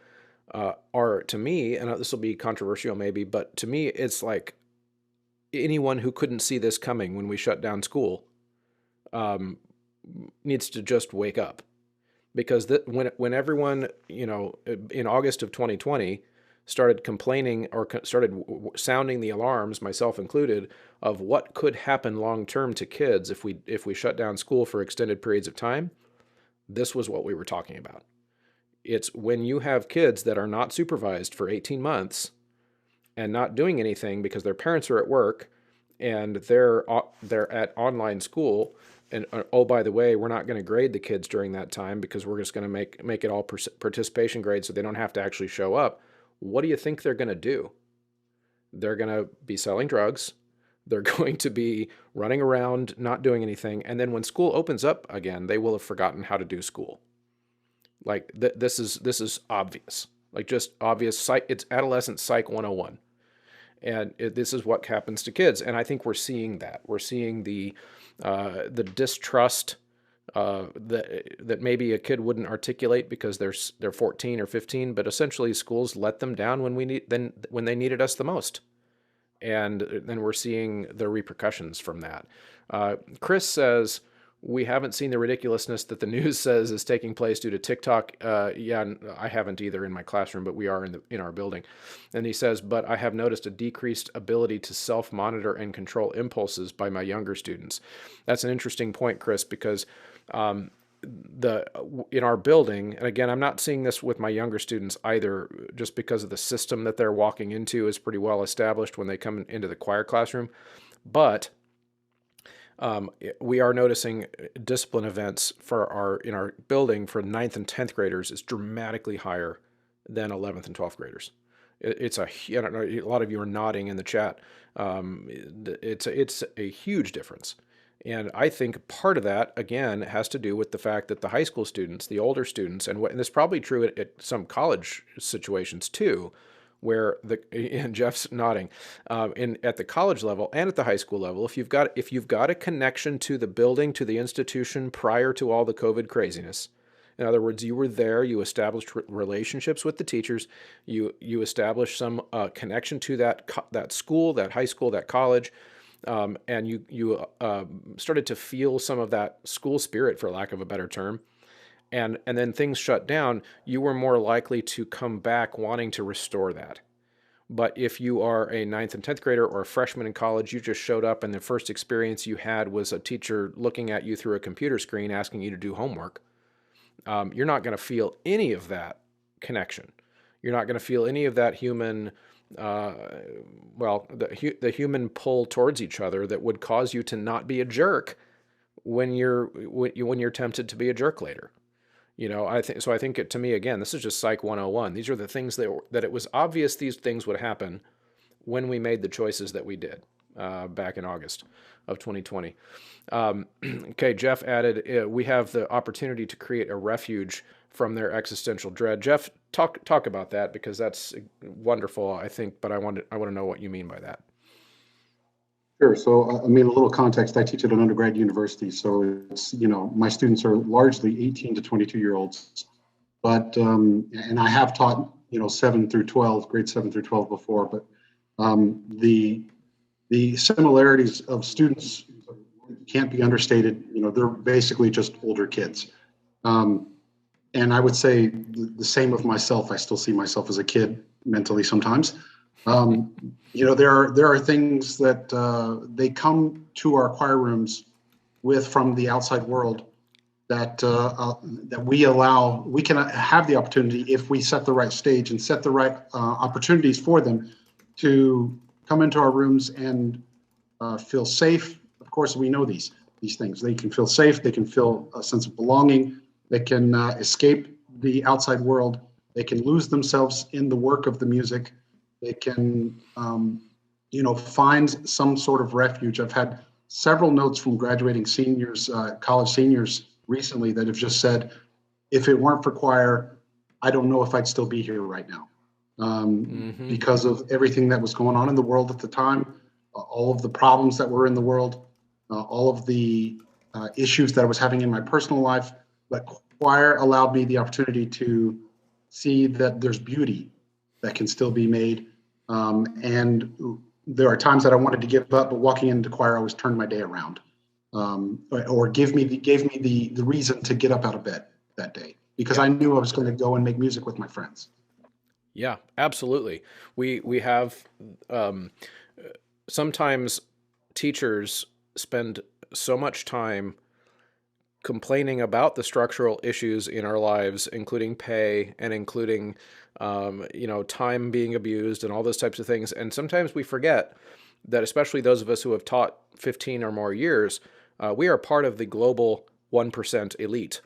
are, to me, and this will be controversial maybe, but to me it's like anyone who couldn't see this coming when we shut down school needs to just wake up, because when everyone in August of 2020 started complaining or started sounding the alarms, myself included, of what could happen long term to kids if we shut down school for extended periods of time, this was what we were talking about. It's when you have kids that are not supervised for 18 months and not doing anything because their parents are at work and they're at online school. And oh, by the way, we're not going to grade the kids during that time because we're just going to make it all participation grades so they don't have to actually show up. What do you think they're going to do? They're going to be selling drugs. They're going to be running around, not doing anything. And then when school opens up again, they will have forgotten how to do school. Like this is obvious, like just obvious. It's adolescent psych 101. And this is what happens to kids. And I think we're seeing that. We're seeing the distrust that maybe a kid wouldn't articulate because they're 14 or 15, but essentially schools let them down when they needed us the most. And then we're seeing the repercussions from that. Chris says, we haven't seen the ridiculousness that the news says is taking place due to TikTok. Yeah, I haven't either in my classroom, but we are in our building. And he says, but I have noticed a decreased ability to self-monitor and control impulses by my younger students. That's an interesting point, Chris, because in our building, and again, I'm not seeing this with my younger students either, just because of the system that they're walking into is pretty well established when they come into the choir classroom, but we are noticing discipline events in our building for 9th and 10th graders is dramatically higher than 11th and 12th graders. I don't know, a lot of you are nodding in the chat. It's a huge difference. And I think part of that, again, has to do with the fact that the high school students, the older students, and this is probably true at some college situations too, where and Jeff's nodding, at the college level and at the high school level, if you've got a connection to the building, to the institution prior to all the COVID craziness, in other words, you were there, you established relationships with the teachers, you established some connection to that school, that high school, that college, and you started to feel some of that school spirit, for lack of a better term. And then things shut down, you were more likely to come back wanting to restore that. But if you are a 9th and 10th grader or a freshman in college, you just showed up and the first experience you had was a teacher looking at you through a computer screen asking you to do homework, you're not going to feel any of that connection. You're not going to feel any of that human, the human pull towards each other that would cause you to not be a jerk when you're tempted to be a jerk later. I think to me, again, this is just Psych 101. These are the things that it was obvious these things would happen when we made the choices that we did. back in August of 2020. Okay, Jeff added, we have the opportunity to create a refuge from their existential dread. Jeff, talk about that, because that's wonderful, I think, but I want to know what you mean by that. Sure. So, I mean, a little context. I teach at an undergrad university, so it's, my students are largely 18 to 22-year-olds. But and I have taught, 7 through 12, grade 7 through 12 before. But the similarities of students can't be understated. They're basically just older kids. And I would say the same of myself. I still see myself as a kid mentally sometimes. There are things that they come to our choir rooms with from the outside world that we can have the opportunity, if we set the right stage and set the right opportunities for them, to come into our rooms and feel safe. Of course, we know these things. They can feel safe. They can feel a sense of belonging. They can escape the outside world. They can lose themselves in the work of the music. They can, find some sort of refuge. I've had several notes from graduating seniors, college seniors recently, that have just said, if it weren't for choir, I don't know if I'd still be here right now, because of everything that was going on in the world at the time, all of the problems that were in the world, all of the issues that I was having in my personal life. But choir allowed me the opportunity to see that there's beauty that can still be made. And there are times that I wanted to give up, but walking into choir always turned my day around, or gave me the reason to get up out of bed that day, because I knew I was going to go and make music with my friends. Yeah, absolutely. We have sometimes teachers spend so much time complaining about the structural issues in our lives, including pay and including, time being abused and all those types of things. And sometimes we forget that, especially those of us who have taught 15 or more years, we are part of the global 1% elite.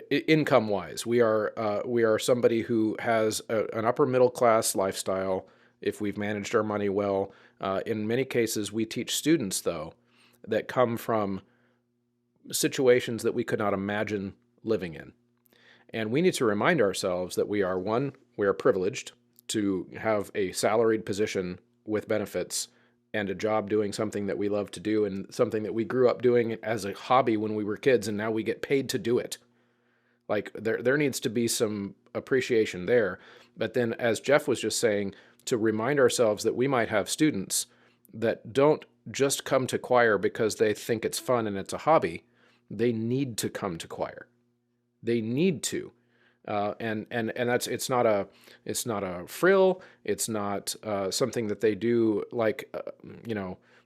Income-wise, we are somebody who has an upper middle class lifestyle if we've managed our money well. In many cases, we teach students, though, that come from situations that we could not imagine living in. And we need to remind ourselves that we are privileged to have a salaried position with benefits and a job doing something that we love to do, and something that we grew up doing as a hobby when we were kids, and now we get paid to do it. Like, there needs to be some appreciation there. But then, as Jeff was just saying, to remind ourselves that we might have students that don't just come to choir because they think it's fun and it's a hobby. They need to come to choir. They need to. And that's, it's not a frill. It's not something that they do like,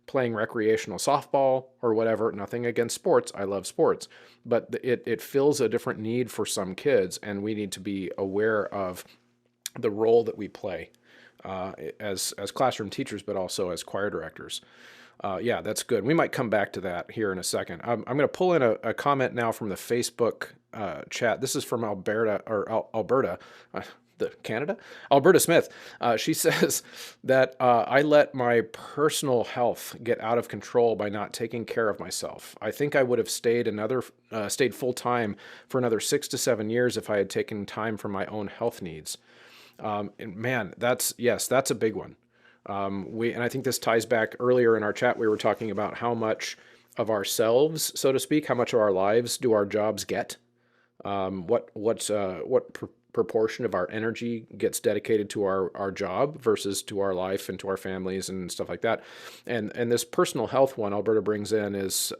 playing recreational softball or whatever. Nothing against sports. I love sports, but it fills a different need for some kids, and we need to be aware of the role that we play as classroom teachers, but also as choir directors. Yeah, that's good. We might come back to that here in a second. I'm going to pull in a comment now from the Facebook chat. This is from Alberta, Canada? Alberta Smith. She says that I let my personal health get out of control by not taking care of myself. I think I would have stayed full time for another 6 to 7 years if I had taken time for my own health needs. And man, that's a big one. And I think this ties back earlier in our chat. We were talking about how much of ourselves, so to speak, how much of our lives do our jobs get? What proportion of our energy gets dedicated to our job versus to our life and to our families and stuff like that. And this personal health one Alberta brings in is,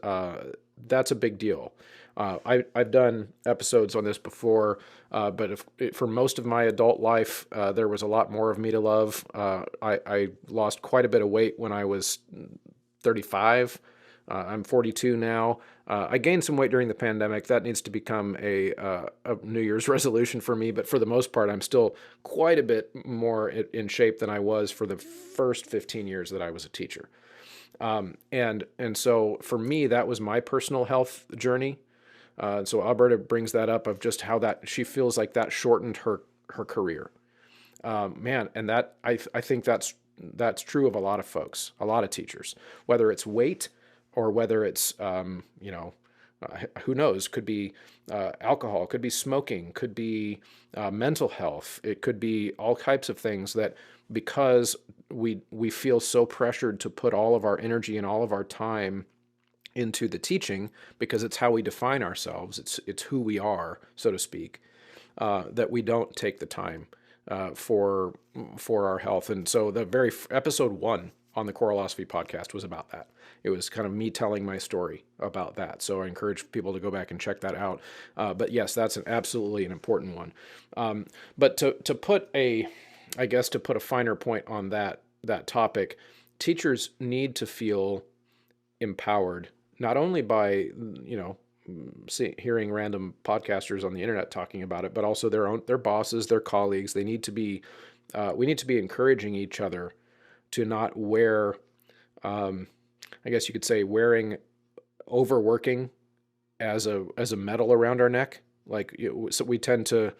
that's a big deal. I've done episodes on this before, but for most of my adult life, there was a lot more of me to love. I lost quite a bit of weight when I was 35. I'm 42 now. I gained some weight during the pandemic. That needs to become a New Year's resolution for me. But for the most part, I'm still quite a bit more in shape than I was for the first 15 years that I was a teacher. And so for me, that was my personal health journey. So Alberta brings that up of just how that she feels like that shortened her career. Man, and that I think that's that's true of a lot of folks, a lot of teachers, whether it's weight or whether it's, who knows, could be alcohol, could be smoking, could be mental health. It could be all types of things that because we feel so pressured to put all of our energy and all of our time into the teaching because it's how we define ourselves. It's who we are, so to speak, that we don't take the time for our health. And so the very episode 1 on the Coralosophy podcast was about that. It was kind of me telling my story about that. So I encourage people to go back and check that out. But yes, that's absolutely an important one. But to put a finer point on that topic, teachers need to feel empowered, not only by, hearing random podcasters on the internet talking about it, but also their bosses, their colleagues. They need to be, we need to be encouraging each other to not wear, I guess you could say, wearing overworking as a medal around our neck. So we tend to,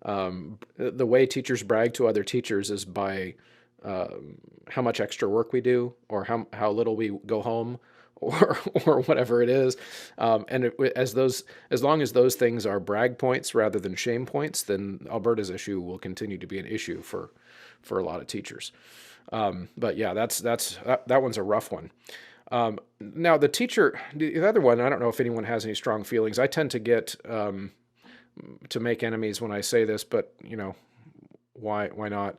the way teachers brag to other teachers is by how much extra work we do, or how little we go home, or whatever it is. As long as those things are brag points rather than shame points, then Alberta's issue will continue to be an issue for a lot of teachers. But yeah, that one's a rough one. Now the other one, I don't know if anyone has any strong feelings. I tend to get to make enemies when I say this, but why not?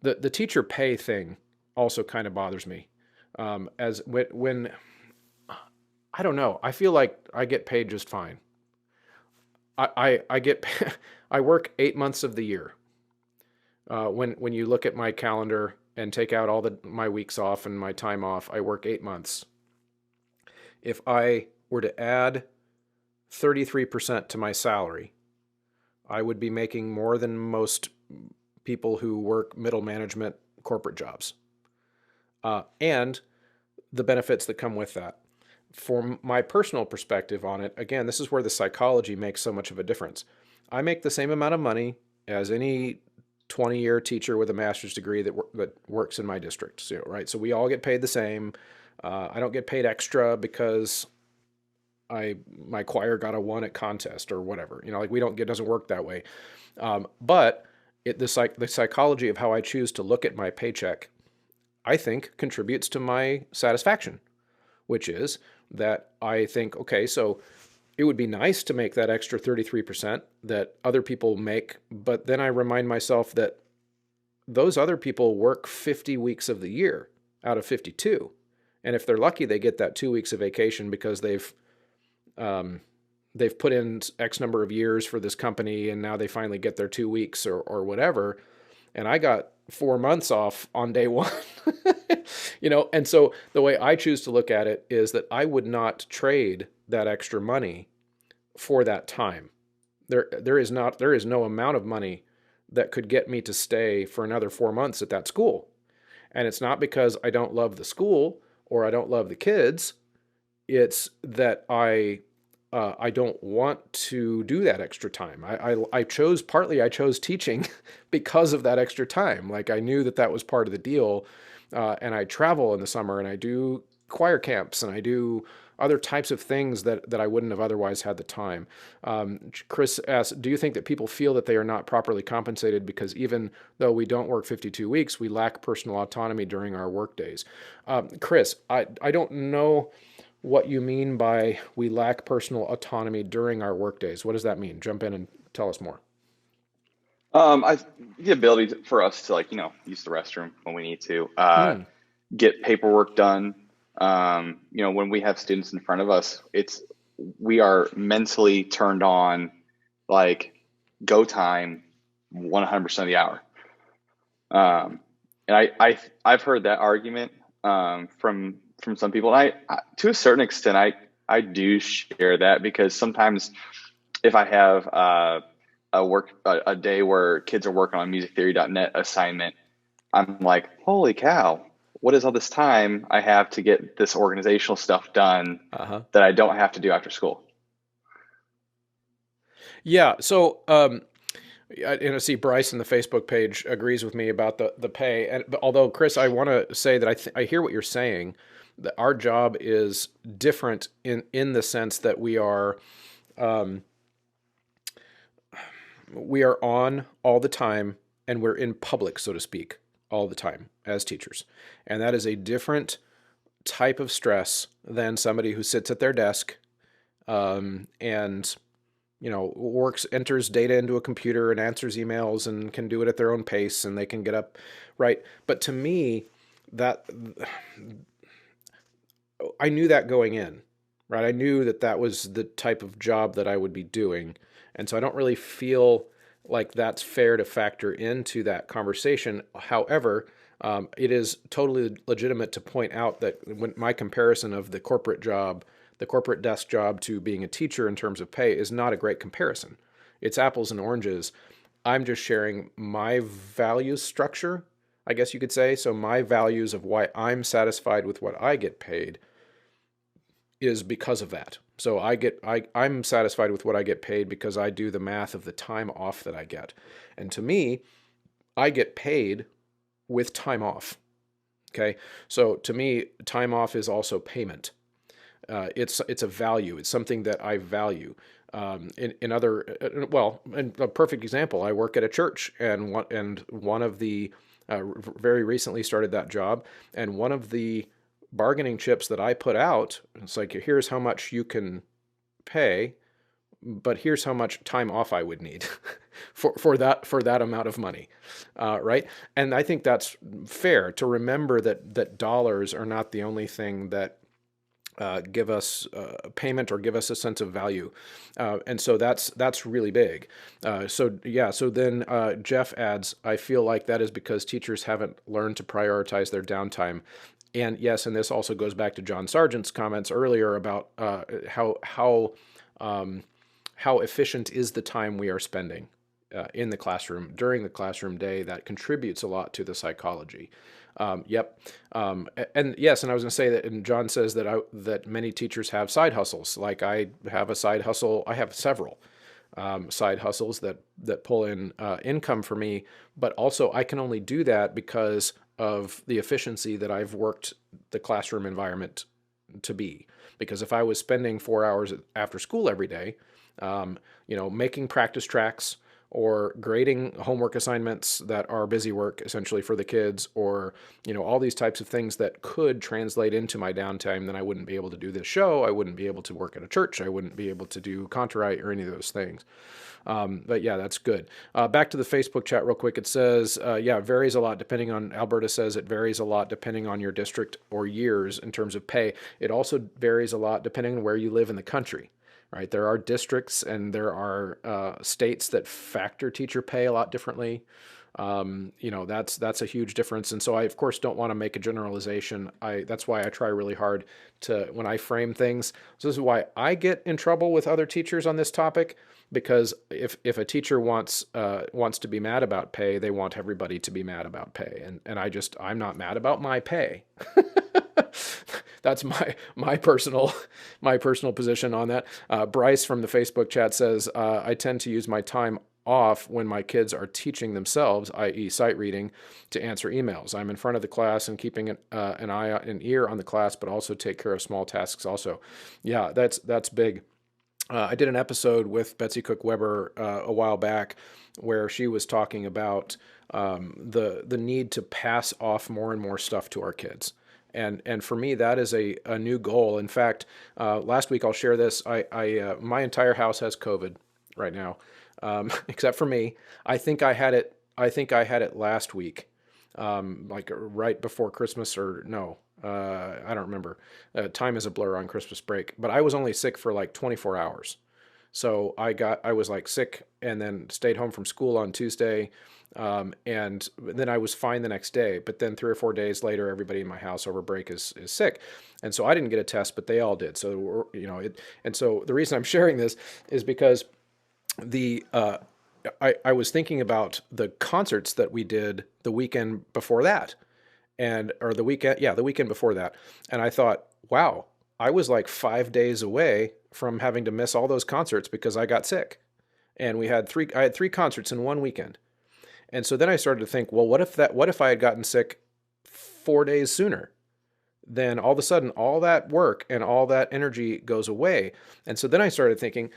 The teacher pay thing also kind of bothers me. As when I don't know, I feel like I get paid just fine. I get I work 8 months of the year. When you look at my calendar and take out all my weeks off and my time off, I work 8 months. If I were to add 33% to my salary, I would be making more than most people who work middle management corporate jobs. And the benefits that come with that. For my personal perspective on it, again, this is where the psychology makes so much of a difference. I make the same amount of money as any 20-year teacher with a master's degree that works in my district. So, right? So we all get paid the same. I don't get paid extra because my choir got a 1 at contest or whatever. It doesn't work that way. But the psychology of how I choose to look at my paycheck, I think, contributes to my satisfaction, which is that I think, okay, so it would be nice to make that extra 33% that other people make, but then I remind myself that those other people work 50 weeks of the year out of 52. And if they're lucky, they get that 2 weeks of vacation because they've put in X number of years for this company, and now they finally get their 2 weeks or whatever. And I got 4 months off on day one, and so the way I choose to look at it is that I would not trade that extra money for that time. There is no amount of money that could get me to stay for another 4 months at that school. And it's not because I don't love the school or I don't love the kids. It's that I don't want to do that extra time. I chose teaching because of that extra time. Like, I knew that was part of the deal. And I travel in the summer, and I do choir camps, and I do other types of things that I wouldn't have otherwise had the time. Chris asked, do you think that people feel that they are not properly compensated because even though we don't work 52 weeks, we lack personal autonomy during our work days? Chris, I don't know what you mean by we lack personal autonomy during our work days. What does that mean? Jump in and tell us more. The ability for us to use the restroom when we need to, get paperwork done. When we have students in front of us, we are mentally turned on, go time 100% of the hour. And I've heard that argument, from some people. And I to a certain extent, I do share that, because sometimes if I have, a day where kids are working on musictheory.net assignment, I'm like, holy cow, what is all this time I have to get this organizational stuff done that I don't have to do after school? Yeah. So And I see Bryce in the Facebook page agrees with me about the pay. And but although Chris, I want to say that I hear what you're saying. That our job is different in the sense that um, we are on all the time and we're in public, so to speak, all the time as teachers, and that is a different type of stress than somebody who sits at their desk and enters data into a computer and answers emails and can do it at their own pace and they can get up, right? But to me, that I knew that going in, right? I knew that that was the type of job that I would be doing. And so I don't really feel like that's fair to factor into that conversation. However, it is totally legitimate to point out that when my comparison of the corporate job, the corporate desk job to being a teacher in terms of pay is not a great comparison. It's apples and oranges. I'm just sharing my values structure, I guess you could say. So my values of why I'm satisfied with what I get paid is because of that. So I'm satisfied with what I get paid because I do the math of the time off that I get. And to me, I get paid with time off. Okay. So to me, time off is also payment. It's a value. It's something that I value. In a perfect example, I work at a church, and one of the very recently started that job, and one of the bargaining chips that I put out, it's like, here's how much you can pay, but here's how much time off I would need for that amount of money, right? And I think that's fair to remember that dollars are not the only thing that give us payment or give us a sense of value. And so that's really big. So then Jeff adds, I feel like that is because teachers haven't learned to prioritize their downtime. And yes, and this also goes back to John Sargent's comments earlier about how efficient is the time we are spending in the classroom during the classroom day. That contributes a lot to the psychology. Yep. And yes, and I was going to say that, and John says that many teachers have side hustles. Like I have a side hustle. I have several side hustles that pull in income for me, but also I can only do that because of the efficiency that I've worked the classroom environment to be. Because if I was spending 4 hours after school every day, making practice tracks, or grading homework assignments that are busy work essentially for the kids, or all these types of things that could translate into my downtime, then I wouldn't be able to do this show. I wouldn't be able to work at a church. I wouldn't be able to do Contagion or any of those things. But yeah, that's good. Back to the Facebook chat real quick. It says, it varies a lot depending on, Alberta says it varies a lot depending on your district or years in terms of pay. It also varies a lot depending on where you live in the country. Right, there are districts and there are states that factor teacher pay a lot differently. That's a huge difference. And so I, of course, don't want to make a generalization. That's why I try really hard to, when I frame things. So this is why I get in trouble with other teachers on this topic, because if a teacher wants to be mad about pay, they want everybody to be mad about pay. And I'm not mad about my pay. That's my personal position on that. Bryce from the Facebook chat says, I tend to use my time off when my kids are teaching themselves, i.e. sight reading, to answer emails. I'm in front of the class and keeping an ear on the class, but also take care of small tasks also. Yeah, that's big. I did an episode with Betsy Cook Weber a while back where she was talking about the need to pass off more and more stuff to our kids. And for me, that is a new goal. In fact, last week, I'll share this. My entire house has COVID right now, except for me. I think I had it last week, like right before Christmas, or no, I don't remember. Time is a blur on Christmas break, but I was only sick for like 24 hours. So I was like sick and then stayed home from school on Tuesday. And then I was fine the next day, but then 3 or 4 days later, everybody in my house over break is sick. And so I didn't get a test, but they all did. So, and so the reason I'm sharing this is because I was thinking about the concerts that we did the weekend before that, the weekend before that. And I thought, wow, I was like 5 days away from having to miss all those concerts because I got sick. and I had three concerts in one weekend. And so then I started to think, well, what if I had gotten sick 4 days sooner? Then all of a sudden, all that work and all that energy goes away. And so then I started thinking,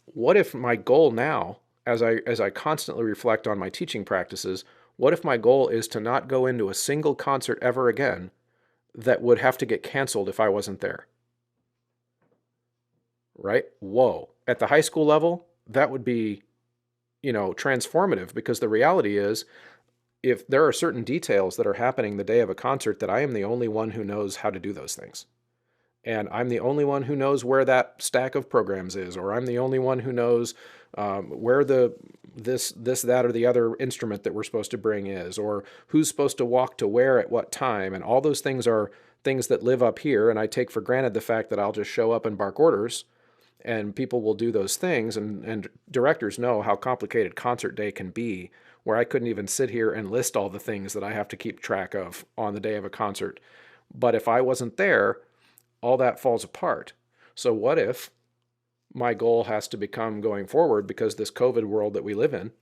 what if my goal now, as I constantly reflect on my teaching practices, what if my goal is to not go into a single concert ever again that would have to get canceled if I wasn't there? Right? Whoa. At the high school level, that would be, transformative, because the reality is, if there are certain details that are happening the day of a concert, that I am the only one who knows how to do those things. And I'm the only one who knows where that stack of programs is, or I'm the only one who knows where that, or the other instrument that we're supposed to bring is, or who's supposed to walk to where at what time. And all those things are things that live up here. And I take for granted the fact that I'll just show up and bark orders and people will do those things. And directors know how complicated concert day can be, where I couldn't even sit here and list all the things that I have to keep track of on the day of a concert. But if I wasn't there, all that falls apart. So what if my goal has to become, going forward, because this COVID world that we live in,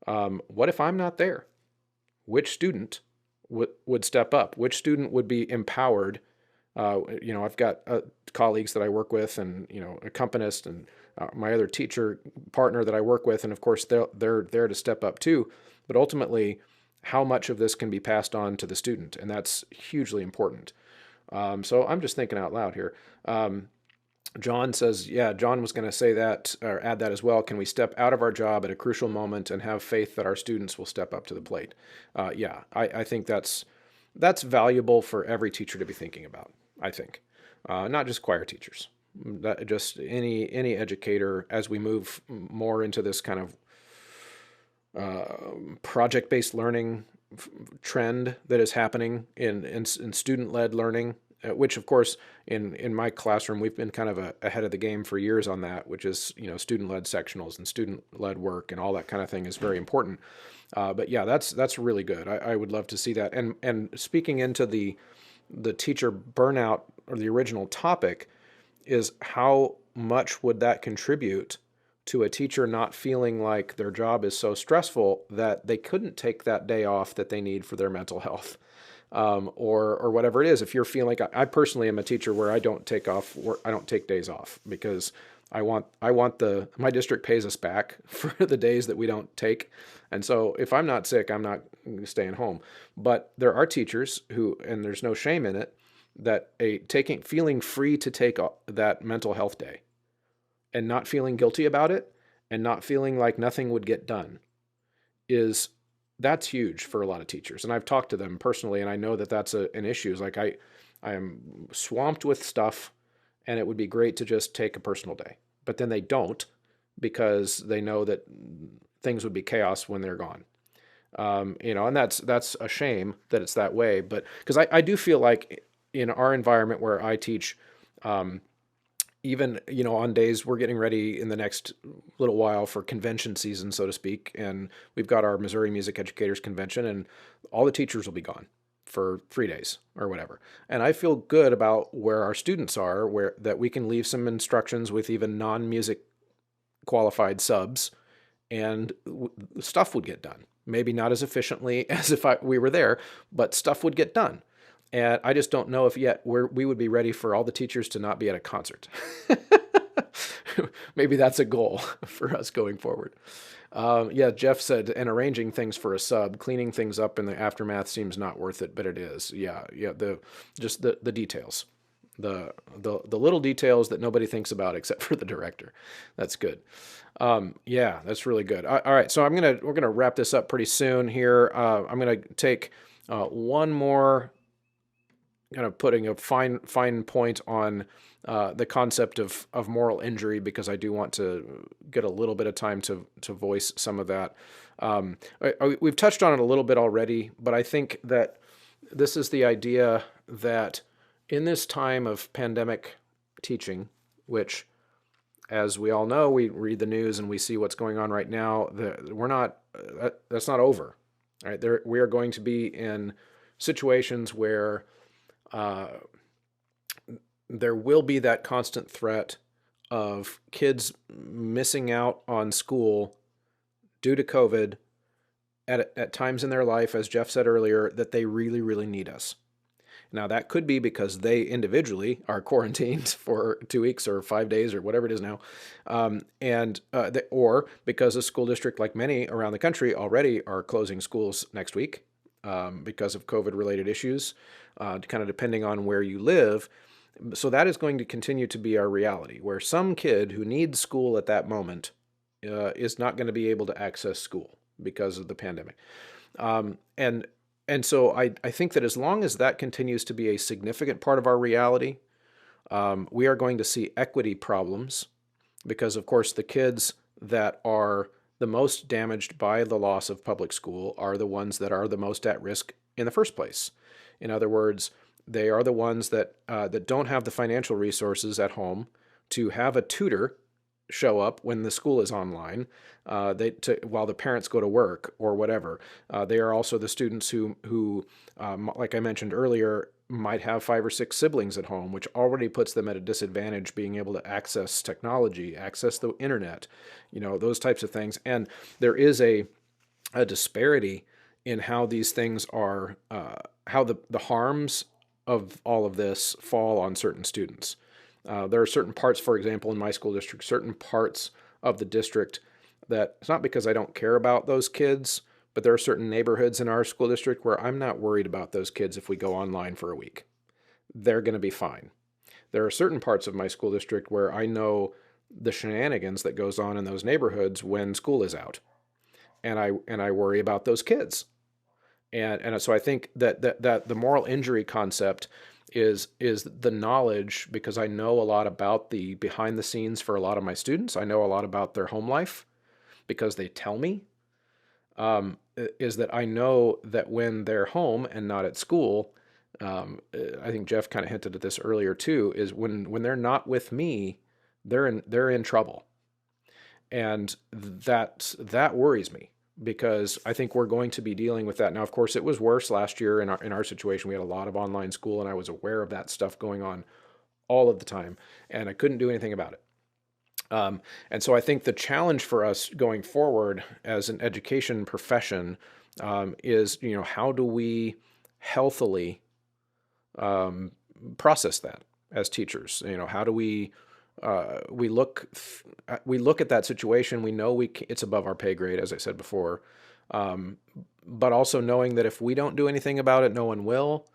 what if I'm not there? Which student would step up? Which student would be empowered? I've got colleagues that I work with, and accompanists, and my other teacher partner that I work with, and of course they're there to step up too. But ultimately, how much of this can be passed on to the student, and that's hugely important. So I'm just thinking out loud here. John says, yeah, John was going to say that, or add that as well. Can we step out of our job at a crucial moment and have faith that our students will step up to the plate? Yeah, I think that's valuable for every teacher to be thinking about, I think. Not just choir teachers, just any educator, as we move more into this kind of project-based learning trend that is happening in student-led learning, which of course in my classroom we've been kind of ahead of the game for years on that, which is student-led sectionals and student-led work and all that kind of thing is very important. But yeah, that's really good. I would love to see that. And speaking into the teacher burnout, or the original topic, is how much would that contribute to a teacher not feeling like their job is so stressful that they couldn't take that day off that they need for their mental health, or whatever it is. If you're feeling, I personally am a teacher where I don't take days off, because my district pays us back for the days that we don't take. And so if I'm not sick, I'm not staying home. But there are teachers who, and there's no shame in it, that feeling free to take that mental health day and not feeling guilty about it and not feeling like nothing would get done that's huge for a lot of teachers. And I've talked to them personally, and I know that that's an issue. It's like I am swamped with stuff, and it would be great to just take a personal day. But then they don't, because they know that things would be chaos when they're gone. And that's a shame that it's that way. But because I do feel like in our environment where I teach, even, on days we're getting ready in the next little while for convention season, so to speak, and we've got our Missouri Music Educators Convention, and all the teachers will be gone for 3 days or whatever. And I feel good about where our students are, where that we can leave some instructions with even non-music qualified subs, and stuff would get done. Maybe not as efficiently as if we were there, but stuff would get done. And I just don't know if yet we would be ready for all the teachers to not be at a concert. Maybe that's a goal for us going forward. Yeah, Jeff said, and arranging things for a sub, cleaning things up in the aftermath seems not worth it, but it is. Yeah. The details, the little details that nobody thinks about except for the director. That's good. Yeah, that's really good. All right, so we're gonna wrap this up pretty soon here. I'm gonna take one more, kind of putting a fine point on the concept of moral injury, because I do want to get a little bit of time to voice some of that. We've touched on it a little bit already, but I think that this is the idea that in this time of pandemic teaching, which, as we all know, we read the news and we see what's going on right now, that's not over. Right? We are going to be in situations where there will be that constant threat of kids missing out on school due to COVID at times in their life, as Jeff said earlier, that they really, really need us. Now, that could be because they individually are quarantined for 2 weeks or 5 days or whatever it is now, or because a school district, like many around the country, already are closing schools next week because of COVID-related issues, kind of depending on where you live. So that is going to continue to be our reality, where some kid who needs school at that moment is not going to be able to access school because of the pandemic. And so I think that as long as that continues to be a significant part of our reality, we are going to see equity problems because, of course, the kids that are the most damaged by the loss of public school are the ones that are the most at risk in the first place. In other words, they are the ones that don't have the financial resources at home to have a tutor show up when the school is online, while the parents go to work or whatever. They are also the students who, like I mentioned earlier, might have 5 or 6 siblings at home, which already puts them at a disadvantage being able to access technology, access the internet, those types of things. And there is a disparity in how these things are, how the harms of all of this fall on certain students. There are certain parts, for example, in my school district, certain parts of the district that it's not because I don't care about those kids, but there are certain neighborhoods in our school district where I'm not worried about those kids if we go online for a week. They're going to be fine. There are certain parts of my school district where I know the shenanigans that goes on in those neighborhoods when school is out, and I worry about those kids. And so I think that the moral injury concept is the knowledge, because I know a lot about the behind the scenes for a lot of my students. I know a lot about their home life because they tell me, is that I know that when they're home and not at school, I think Jeff kind of hinted at this earlier too, is when they're not with me, they're in trouble. And that worries me, because I think we're going to be dealing with that. Now, of course, it was worse last year in our situation. We had a lot of online school, and I was aware of that stuff going on all of the time, and I couldn't do anything about it. And so I think the challenge for us going forward as an education profession is, how do we healthily process that as teachers? How do we look at that situation? We know it's above our pay grade, as I said before, but also knowing that if we don't do anything about it, no one will.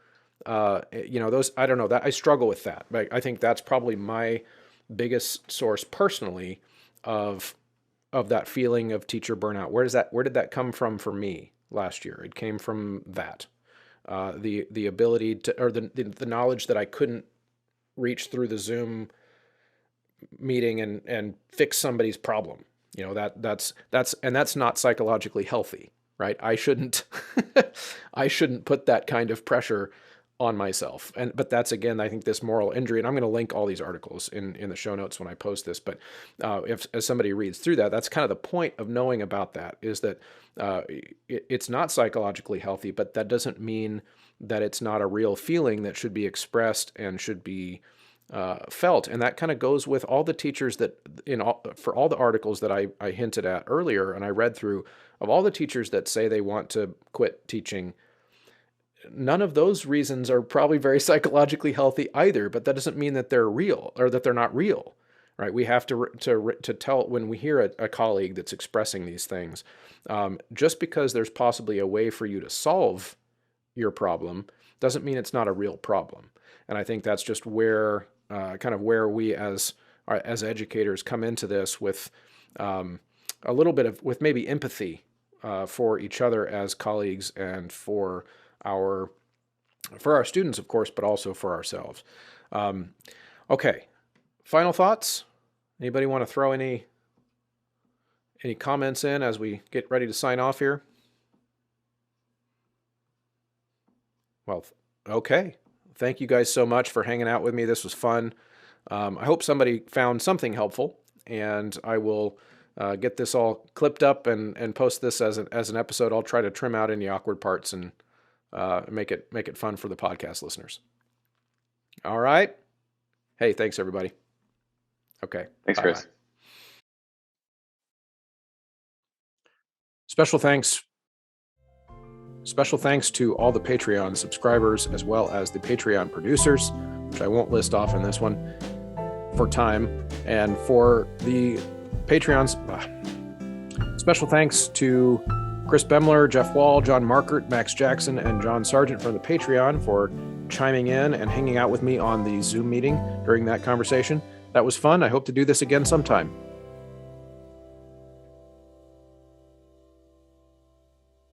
Those, I don't know, that I struggle with that. But I think that's probably my biggest source personally of that feeling of teacher burnout. Where did that come from for me last year? It came from that, the ability to, or the knowledge that I couldn't reach through the Zoom meeting and fix somebody's problem. That's not psychologically healthy, right? I shouldn't put that kind of pressure on myself. But that's, again, I think, this moral injury, and I'm going to link all these articles in the show notes when I post this. But as somebody reads through that, that's kind of the point of knowing about that, is that it's not psychologically healthy, but that doesn't mean that it's not a real feeling that should be expressed and should be felt. And that kind of goes with all the teachers that, for all the articles that I hinted at earlier and I read through, of all the teachers that say they want to quit teaching, none of those reasons are probably very psychologically healthy either, but that doesn't mean that they're real or that they're not real, right? We have to tell, when we hear a colleague that's expressing these things, just because there's possibly a way for you to solve your problem doesn't mean it's not a real problem. And I think that's just where where we as educators come into this with a little bit with maybe empathy for each other as colleagues, and for our students, of course, but also for ourselves. Okay, final thoughts? Anybody want to throw any comments in as we get ready to sign off here? Well, okay. Thank you guys so much for hanging out with me. This was fun. I hope somebody found something helpful, and I will get this all clipped up and post this as an episode. I'll try to trim out any awkward parts and make it fun for the podcast listeners. All right. Hey, thanks everybody. Okay. Thanks, Bye-bye. Chris. Special thanks to all the Patreon subscribers, as well as the Patreon producers, which I won't list off in this one for time. And for the Patreons, special thanks to Chris Bemler, Jeff Wall, John Markert, Max Jackson, and John Sargent from the Patreon for chiming in and hanging out with me on the Zoom meeting during that conversation. That was fun. I hope to do this again sometime.